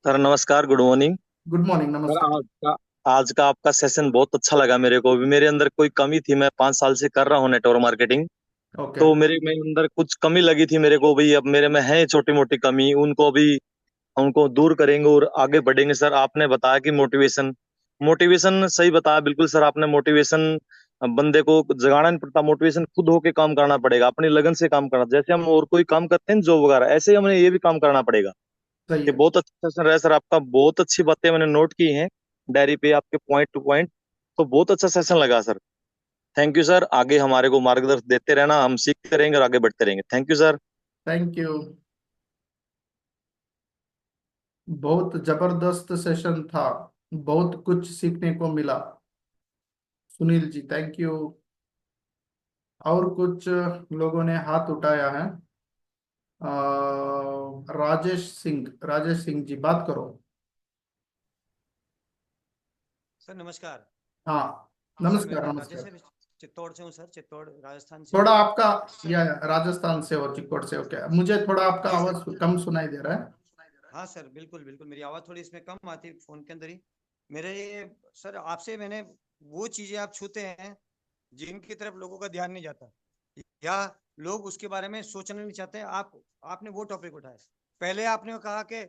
सर नमस्कार, good morning. Good morning, sir नमस्कार। आज का आपका सेशन बहुत अच्छा लगा मेरे को भी। मेरे अंदर कोई कमी थी, मैं 5 साल से कर रहा हूँ नेटवर्क मार्केटिंग। ओके। तो मेरे में अंदर कुछ कमी लगी थी मेरे को भी, अब मेरे में है छोटी मोटी कमी, उनको भी उनको दूर करेंगे और आगे बढ़ेंगे। सर आपने बताया कि मोटिवेशन मोटिवेशन सही बताया बिल्कुल सर आपने। मोटिवेशन बंदे को जगाना नहीं पड़ता, मोटिवेशन खुद होके काम करना पड़ेगा, अपनी लगन से काम करना। जैसे हम और कोई काम करते हैं जॉब वगैरह, ऐसे ही हमें ये भी काम करना पड़ेगा। सही ये है। बहुत अच्छा सेशन रहा सर आपका, बहुत अच्छी बातें मैंने नोट की हैं डायरी पे आपके, पॉइंट टू पॉइंट। तो बहुत अच्छा सेशन लगा सर। थैंक यू सर, आगे हमारे को मार्गदर्शन देते रहना, हम सीखते रहेंगे और आगे बढ़ते रहेंगे। Thank you sir. Thank you. बहुत जबरदस्त सेशन था, बहुत कुछ सीखने को मिला। Sunil ji, thank you. और कुछ लोगों ने हाथ उठाया है। राजेश सिंह जी बात करो। सर नमस्कार। हाँ, हाँ सर, नमस्कार मैं राजेश नमस्कार। से चित्तौड़ से हूँ सर, चित्तौड़ राजस्थान से। थोड़ा आपका, सर या राजस्थान से और चित्तौड़ से, ओके। मुझे थोड़ा आपका जी सर। आवाज कम सुनाई दे रहा है। हाँ सर, बिल्कुल बिल्कुल, मेरी आवाज़ थोड़ी इसमें कम आती है फोन के अंदर ही। मेरे ये सर आपसे मैंने वो चीज़ें आप छूते हैं जिनकी तरफ लोगों का ध्यान नहीं जाता, या लोग उसके बारे में सोचना नहीं चाहते। आपने वो टॉपिक उठाया। पहले आपने कहा कि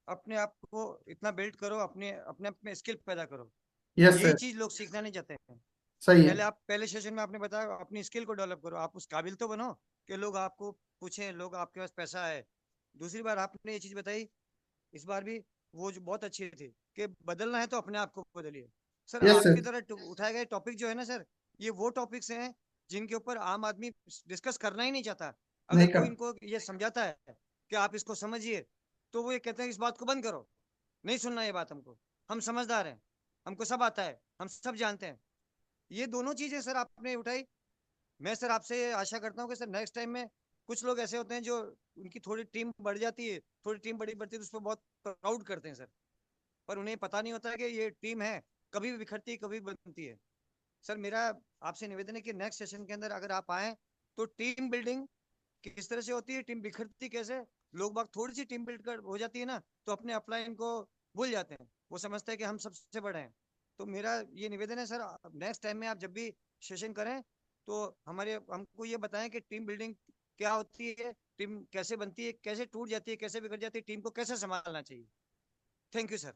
अपने आप को इतना बिल्ड करो, अपने अपने आप में स्किल पैदा करो। यस यही सर। चीज़ लोग सीखना नहीं चाहते हैं। सही है। पहले सेशन में आपने बताया अपनी स्किल को डेवलप करो, आप उस काबिल तो बनो कि लोग आपको पूछें, लोग आपके पास पैसा है। दूसरी बार आपने ये चीज बताई, इस बार भी वो जो बहुत अच्छी थी, कि बदलना है तो अपने आप को बदलिए। सर यस आपकी सर। तरह उठाए गए टॉपिक जो है ना सर, ये वो टॉपिक्स हैं जिनके ऊपर आम आदमी डिस्कस करना ही नहीं चाहता। नहीं अगर कर। कोई इनको ये समझाता है कि आप इसको समझिए, तो वो ये कहते हैं इस बात को बंद करो, नहीं सुनना ये बात हमको, हम समझदार हैं, हमको सब आता है, हम सब जानते हैं। ये दोनों चीजें सर आपने उठाई। मैं सर आपसे आशा करता हूँ कि सर नेक्स्ट टाइम में, कुछ लोग ऐसे होते हैं जो उनकी थोड़ी टीम बढ़ जाती है, थोड़ी टीम बड़ी बढ़ती है तो उस पर बहुत प्राउड करते हैं सर, पर उन्हें पता नहीं होता है कि ये टीम है, कभी भी बिखरती है, कभी भी बनती है। सर मेरा आपसे निवेदन है कि नेक्स्ट सेशन के अंदर अगर आप आए, तो टीम बिल्डिंग किस तरह से होती है, टीम बिखरती कैसे, लोग बाग थोड़ी सी टीम बिल्ड कर हो जाती है ना, तो अपने अपलाइन को भूल जाते हैं, वो समझते हैं कि हम सबसे बड़े हैं। तो मेरा ये निवेदन है सर, नेक्स्ट टाइम में आप जब भी सेशन करें, तो हमारे हमको ये बताएं कि टीम बिल्डिंग क्या होती है, टीम कैसे बनती है, कैसे टूट जाती है, कैसे बिगड़ जाती है, टीम को कैसे संभालना चाहिए। Thank you sir.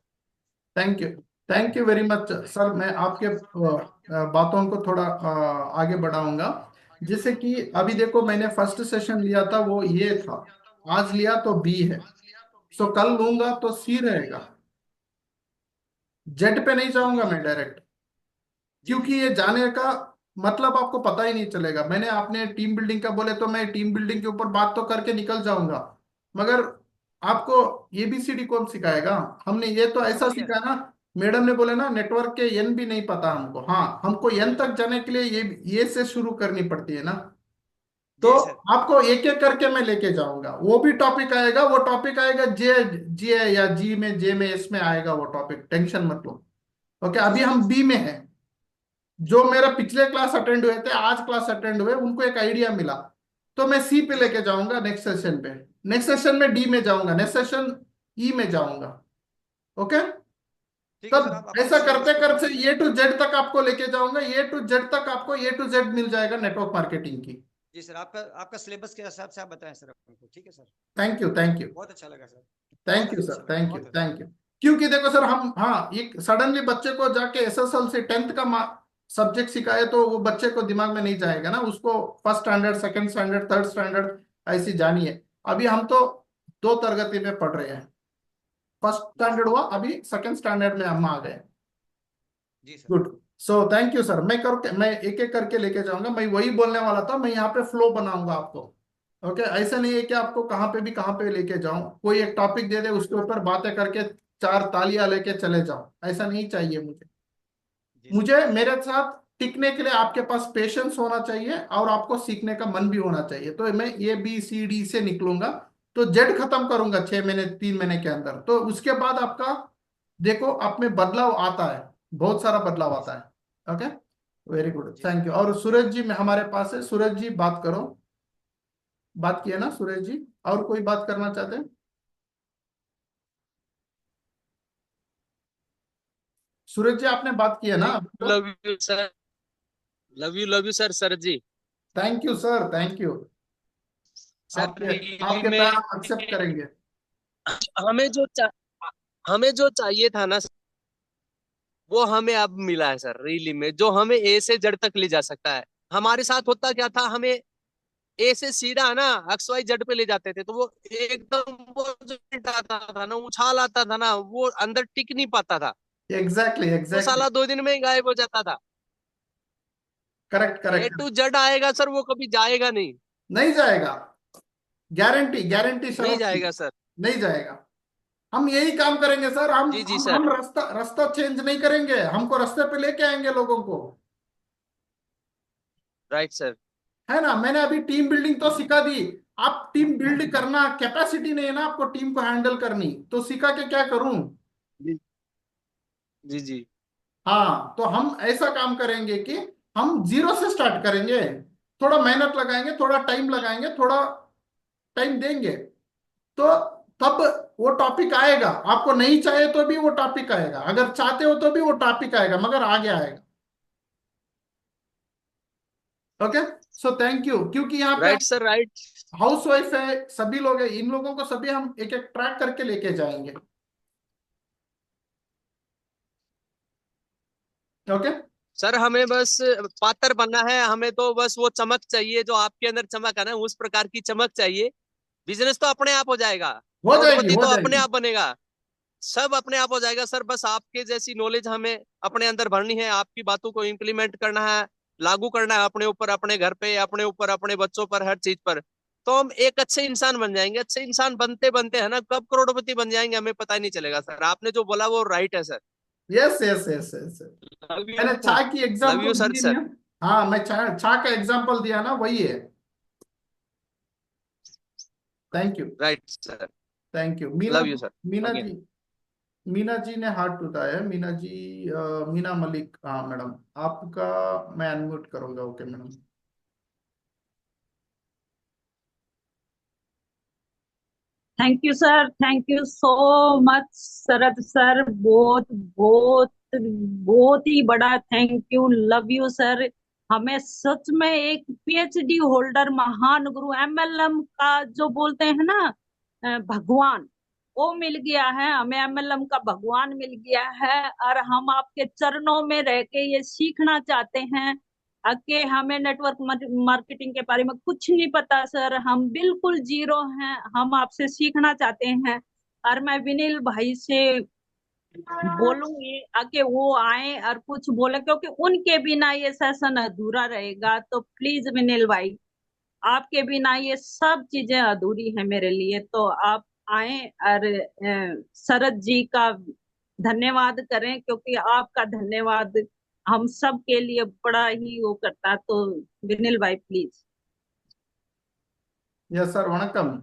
Thank you. Thank you very much sir. मैं आपके बातों को थोड़ा आगे बढ़ाऊंगा। जैसे कि अभी देखो, मैंने फर्स्ट सेशन लिया था वो ये था, आज लिया तो बी है। सो कल लूंगा तो सी रहेगा। जेड पे नहीं जाऊंगा मैं डायरेक्ट। क्योंकि ये जाने का मतलब आपको पता ही नहीं चलेगा। मैंने आपने टीम बिल्डिंग का बोले तो मैं टीम बिल्डिंग के ऊपर बात तो करके निकल जाऊंगा, मगर आपको एबीसीडी कौन सिखाएगा? हमने ये तो ऐसा समझ गया। सीखा ना, मैडम ने बोले ना नेटवर्क के एन भी नहीं पता हमको। हाँ, हमको एन तक जाने के लिए ये से शुरू करनी पड़ती है ना। तो जी सर। आपको एक एक करके मैं लेके जाऊंगा, वो भी टॉपिक आएगा, वो टॉपिक आएगा जे जी या जी में, जे में, एस में आएगा वो टॉपिक, टेंशन मत लो। ओके, जी अभी सर। हम बी में हैं। जो मेरा पिछले क्लास अटेंड हुए थे, आज क्लास अटेंड हुए, उनको एक आइडिया मिला, तो मैं सी पे जी लेके सर। जाऊंगा नेक्स्ट सेशन पे। नेक्स्ट सेशन में डी में जाऊंगा, नेक्स्ट सेशन ई में जाऊंगा। ओके, ठीक है सर, आप तब अपने ऐसा सिलेबस करते को करते पूरा। ए टू जेड तक आपको लेके जाऊंगा। ए टू जेड तक आपको ए टू जेड मिल जाएगा नेटवर्क मार्केटिंग की। जी सर, आपका आपका सिलेबस के हिसाब से आप बताएं सर हमको। ठीक है sir. Thank you, thank you, बहुत अच्छा लगा सर। थैंक बहुत यू अच्छा सर, लगा, थैंक यू, बहुत अच्छा। Thank you. क्योंकि देखो सर, हम हाँ एक सडनली बच्चे को जाके एसएसएल से 10th का सब्जेक्ट सिखाए तो वो बच्चे को दिमाग में नहीं जाएगा ना, उसको first standard, second standard, third standard ऐसी जानी है। अभी हम तो दो तरगति में पढ़ रहे हैं, फर्स्ट जी सर। स्टैंडर्ड हुआ, अभी सेकंड स्टैंडर्ड में हम आ गए। जी sir. Good. So thank you sir, मैं एक एक करके लेके जाऊंगा। मैं वही बोलने वाला था, मैं यहाँ पे फ्लो बनाऊंगा आपको। ओके, ऐसा नहीं है कि आपको कहाँ पे लेके जाऊं, कोई एक टॉपिक दे दे उसके ऊपर बातें करके चार तालियां लेके चले जाओ, ऐसा नहीं चाहिए मुझे। जी सर। मुझे मेरे साथ टिकने के लिए आपके पास पेशेंस होना चाहिए और आपको सीखने का मन भी होना चाहिए। तो मैं ए बी सी डी से निकलूंगा, तो जेड खत्म करूंगा 6 महीने, 3 महीने के अंदर। तो उसके बाद आपका देखो आप में बदलाव आता है, बहुत सारा बदलाव जी आता सर। है। ओके, वेरी गुड, जी थैंक सर। यू। और सूरज जी में हमारे पास है, सूरज जी बात करो। बात किए ना सूरज जी? और कोई बात करना चाहते हैं? सूरज जी आपने बात की है ना थैंक अभी यू, तो? Love you sir. Love you sir, sir ji. Thank you sir, thank you. Sir आपके रियली आपके में प्यार हम एक्सेप्ट करेंगे। हमें जो चा, हमें जो चाहिए था ना, वो हमें अब मिला है सर। रियली में जो हमें ए से जेड तक ले जा सकता है। हमारे साथ होता क्या था, हमें ए से सीधा ना एक्स वाई जेड पे ले जाते थे, तो वो एकदम वो जो hit आता था ना, उछाल आता था ना, वो अंदर टिक नहीं पाता था। एग्जैक्टली, वो एग्जैक्टली, साला 2 दिन में ही गायब हो जाता था। Correct, A correct. To Z आएगा सर, वो कभी जाएगा नहीं। नहीं जाएगा, गारंटी, गारंटी नहीं शर्म की। जाएगा सर। नहीं जाएगा। हम यही काम करेंगे सर, हम जी जी हम सर। हम रास्ता रास्ता चेंज नहीं करेंगे, हमको रास्ते पे लेके आएंगे लोगों को। Right sir. है ना, मैंने अभी टीम बिल्डिंग तो सिखा दी। आप टीम बिल्ड करना कैपेसिटी नहीं है ना आपको, टीम को हैंडल करनी, तो सिखा के क्या करूं? जी जी जी। हाँ, तो हम ऐसा काम करेंगे कि हम जीरो से स्टार्ट करेंगे, थोड़ा मेहनत लगाएंगे, थोड़ा टाइम लगाएंगे, थोड़ा टाइम देंगे, तो तब वो टॉपिक आएगा। आपको नहीं चाहिए तो भी वो टॉपिक आएगा, अगर चाहते हो तो भी वो टॉपिक आएगा, मगर आगे आएगा। Okay, so thank you. क्योंकि यहाँ पे right sir, right. House wife है, सभी लोग हैं, इन लोगों को सभी हम एक एक ट्रैक करके लेके जाएंगे। ओके, सर हमें बस पात्र बनना है, हमें तो बस वो चमक चाहिए जो आपके अंदर चमक है ना, उस प्रकार की चमक चाहिए। बिजनेस तो अपने आप हो जाएगा। हो जाएगी, करोड़पति हो तो अपने जाएगी। आप बनेगा। सब अपने आप हो जाएगा सर, बस आपके जैसी नॉलेज हमें अपने अंदर भरनी है, आपकी बातों को इम्प्लीमेंट करना है, लागू करना है अपने ऊपर, अपने घर पे, अपने ऊपर, अपने बच्चों पर, हर चीज पर। तो हम एक अच्छे इंसान बन जाएंगे। अच्छे इंसान बनते बनते है ना, कब करोड़पति बन जाएंगे हमें पता ही नहीं चलेगा सर। आपने जो बोला वो राइट है sir. Yes, yes, yes, yes. Love मैंने यू। चाय की love you example sir the sir. ना। हाँ, मैं चाय चाय का एग्जांपल दिया ना, वही है। Thank you, right sir. Thank you. Meena, love you sir. Meena again. जी, मीना जी ने हाथ उठाया है, मीना जी, मीना मलिक, हाँ मैडम, आपका मैं अनम्यूट करूंगा। Okay madam. Thank you sir, thank you so much Sharad sir. बहुत बहुत बहुत ही बड़ा thank you, love you sir. हमें सच में एक पीएचडी होल्डर, महान गुरु, एमएलएम का जो बोलते हैं ना, भगवान, वो मिल गया है हमें। एमएलएम का भगवान मिल गया है, और हम आपके चरणों में रह के ये सीखना चाहते हैं। कि हमें नेटवर्क मार्केटिंग के बारे में कुछ नहीं पता सर, हम बिल्कुल जीरो हैं, हम आपसे सीखना चाहते हैं। और मैं विनील भाई से बोलूंगी आके वो आए और कुछ बोले, क्योंकि उनके बिना ये सेशन अधूरा रहेगा। तो प्लीज विनिल भाई, आपके बिना ये सब चीजें अधूरी है मेरे लिए। तो आप आए और शरद जी का धन्यवाद करें, क्योंकि आपका धन्यवाद हम सब के लिए बड़ा ही वो करता। तो विनिल भाई please. Yes sir, वणकम।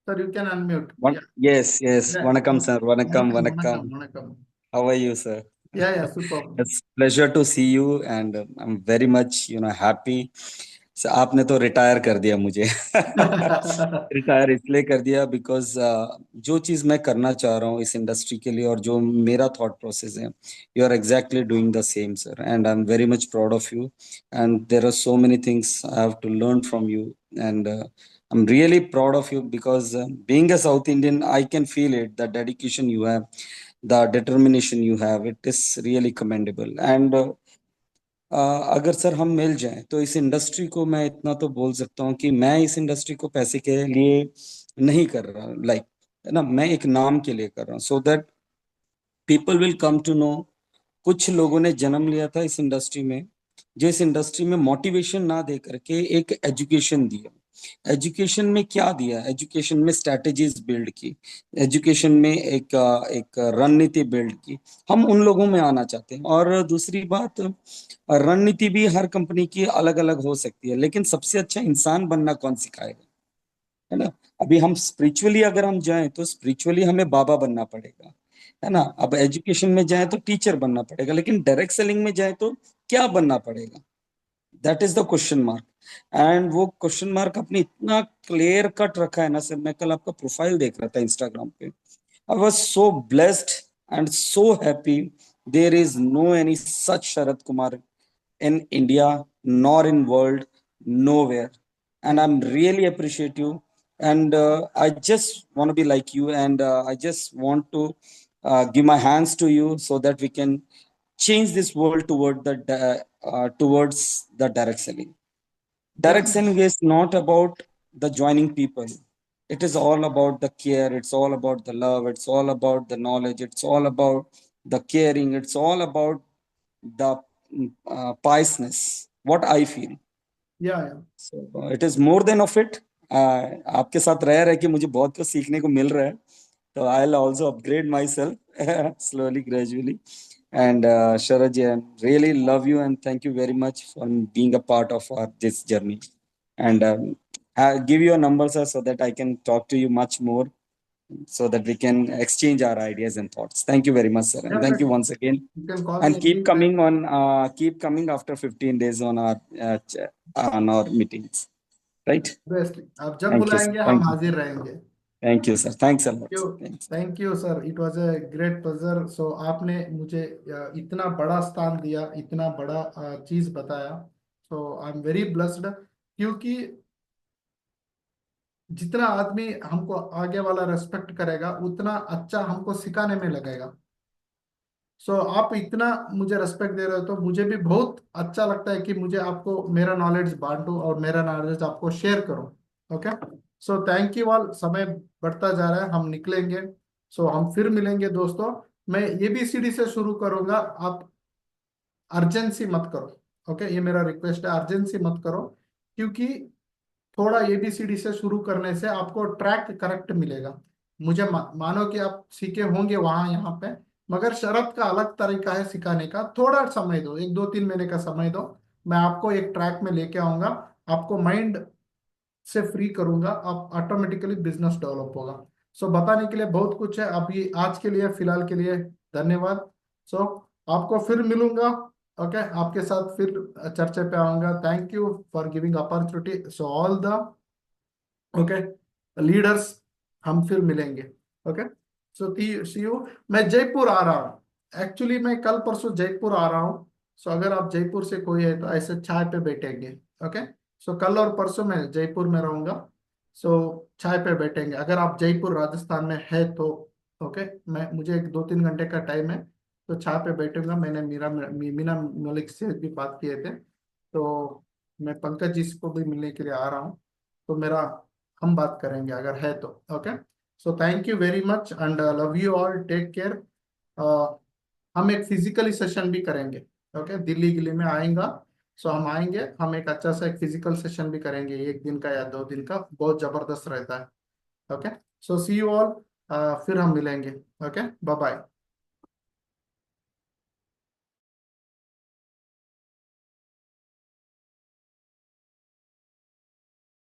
Sir you can unmute. One, yes, yes. Vanakkam, sir. Vanakkam, वणकम vanakkam. वणकम वणकम। How are you, sir? या super. It's pleasure to see you, and I'm very much, happy. So, आपने तो रिटायर कर दिया मुझे। Retire इसलिए कर दिया because जो चीज मैं करना चाह रहा हूँ इस इंडस्ट्री के लिए और जो मेरा थॉट प्रोसेस है, you are exactly doing the same sir, and I am very much proud of you, and there are so many things I have to learn from you, and I'm really proud of you because being a South Indian, I can feel it, the dedication you have, the determination you have, it is really commendable. And अगर sir हम मिल जाएं तो इस industry को, मैं इतना तो बोल सकता हूँ कि मैं इस इंडस्ट्री को पैसे के लिए नहीं कर रहा, लाइक, है ना, मैं एक नाम के लिए कर रहा हूँ, so that people will come to know. कुछ लोगों ने जन्म लिया था इस इंडस्ट्री में, जो इस इंडस्ट्री में मोटिवेशन ना दे करके एक एजुकेशन दिया। एजुकेशन में क्या दिया? एजुकेशन में स्ट्रैटेजीज बिल्ड की, एजुकेशन में एक रणनीति बिल्ड की। हम उन लोगों में आना चाहते हैं। और दूसरी बात, रणनीति भी हर कंपनी की अलग अलग हो सकती है, लेकिन सबसे अच्छा इंसान बनना कौन सिखाएगा, है ना? अभी हम स्पिरिचुअली अगर हम जाएं तो स्पिरिचुअली हमें बाबा बनना पड़ेगा, है ना? अब एजुकेशन में जाए तो टीचर बनना पड़ेगा, लेकिन डायरेक्ट सेलिंग में जाए तो क्या बनना पड़ेगा? That is the question mark. And वो क्वेश्चन मार्क अपने इतना क्लियर कट रखा है ना सर, मैं कल आपका प्रोफाइल देख रहा था इंस्टाग्राम पे, I was so blessed and so happy. There is no any such Sharad Kumar in India nor in world, nowhere. And I'm really appreciate you. And I just want to be like you. And I just want to give my hands to you so that we can change this world towards the direct selling. Direct selling is not about the joining people. It is all about the care. It's all about the love. It's all about the knowledge. It's all about the caring. It's all about the piousness. What I feel. या So it is more than of it. आपके साथ रह रहे कि मुझे बहुत कुछ सीखने को मिल रहा है. So I'll also upgrade myself slowly, gradually. And Sharad, I really love you and thank you very much for being a part of this journey. And I'll give you a number, sir, so that I can talk to you much more, so that we can exchange our ideas and thoughts. Thank you very much, sir, and thank you once again. You can call And me keep anytime. coming on, keep coming after 15 days on our meetings, right? Obviously, आप जब Thank you, sir. बुलाएंगे हम Thank you. हाजिर रहेंगे। Thank you, sir. Thanks a lot. Sir. Thanks. Thank you sir, it was a great pleasure. So आपने मुझे इतना बड़ा स्थान दिया, इतना बड़ा चीज बताया। सो आई एम वेरी ब्लेस्ड, क्योंकि जितना आदमी हमको आगे वाला रेस्पेक्ट करेगा उतना अच्छा हमको सिखाने में लगेगा। सो आप इतना मुझे रेस्पेक्ट दे रहे हो तो मुझे भी बहुत अच्छा लगता है कि मुझे आपको मेरा नॉलेज बांटूं और मेरा नॉलेज आपको शेयर करूं। Okay, so thank you all. समय बढ़ता जा रहा है, हम निकलेंगे। सो हम फिर मिलेंगे दोस्तों। मैं ABCD से शुरू करूंगा, आप अर्जेंसी मत करो। ओके, ये मेरा रिक्वेस्ट है, अर्जेंसी मत करो, क्योंकि थोड़ा ABCD से शुरू करने से आपको ट्रैक करेक्ट मिलेगा। मुझे मानो कि आप सीखे होंगे वहां यहाँ पे, मगर शरत का अलग तरीका है सिखाने का। थोड़ा समय दो, 1 2 3 महीने का समय दो, मैं आपको एक ट्रैक में लेके आऊंगा, आपको माइंड से फ्री करूंगा, आप ऑटोमेटिकली बिजनेस डेवलप होगा। सो बताने के लिए बहुत कुछ है। अभी आज के लिए, फिलहाल के लिए धन्यवाद। सो आपको फिर मिलूंगा। ओके, आपके साथ फिर चर्चा पे आऊंगा। Thank you for giving opportunity. So all the okay leaders, हम फिर मिलेंगे। Okay, so see you. मैं जयपुर आ रहा हूँ, एक्चुअली मैं कल परसों जयपुर आ रहा हूँ। सो अगर आप जयपुर से कोई है तो ऐसे चाय पे बैठेंगे। ओके, सो कल और परसों मैं जयपुर में रहूंगा। सो चाय पे बैठेंगे अगर आप जयपुर राजस्थान में है तो। ओके, मैं मुझे 1 2 3 घंटे का टाइम है, तो चाय पे बैठूंगा। मैंने मीना मलिक से भी बात किए थे, तो मैं पंकज जी को भी मिलने के लिए आ रहा हूँ। तो मेरा हम बात करेंगे अगर है तो। Okay, so thank you very much and love you all, take care. हम एक फिजिकली सेशन भी करेंगे। ओके, दिल्ली गिली में आएगा, सो हम आएंगे, हम एक अच्छा सा एक फिजिकल सेशन भी करेंगे, 1 दिन का या 2 दिन का, बहुत जबरदस्त रहता है। Okay, so see you all, फिर हम मिलेंगे। Okay, bye bye.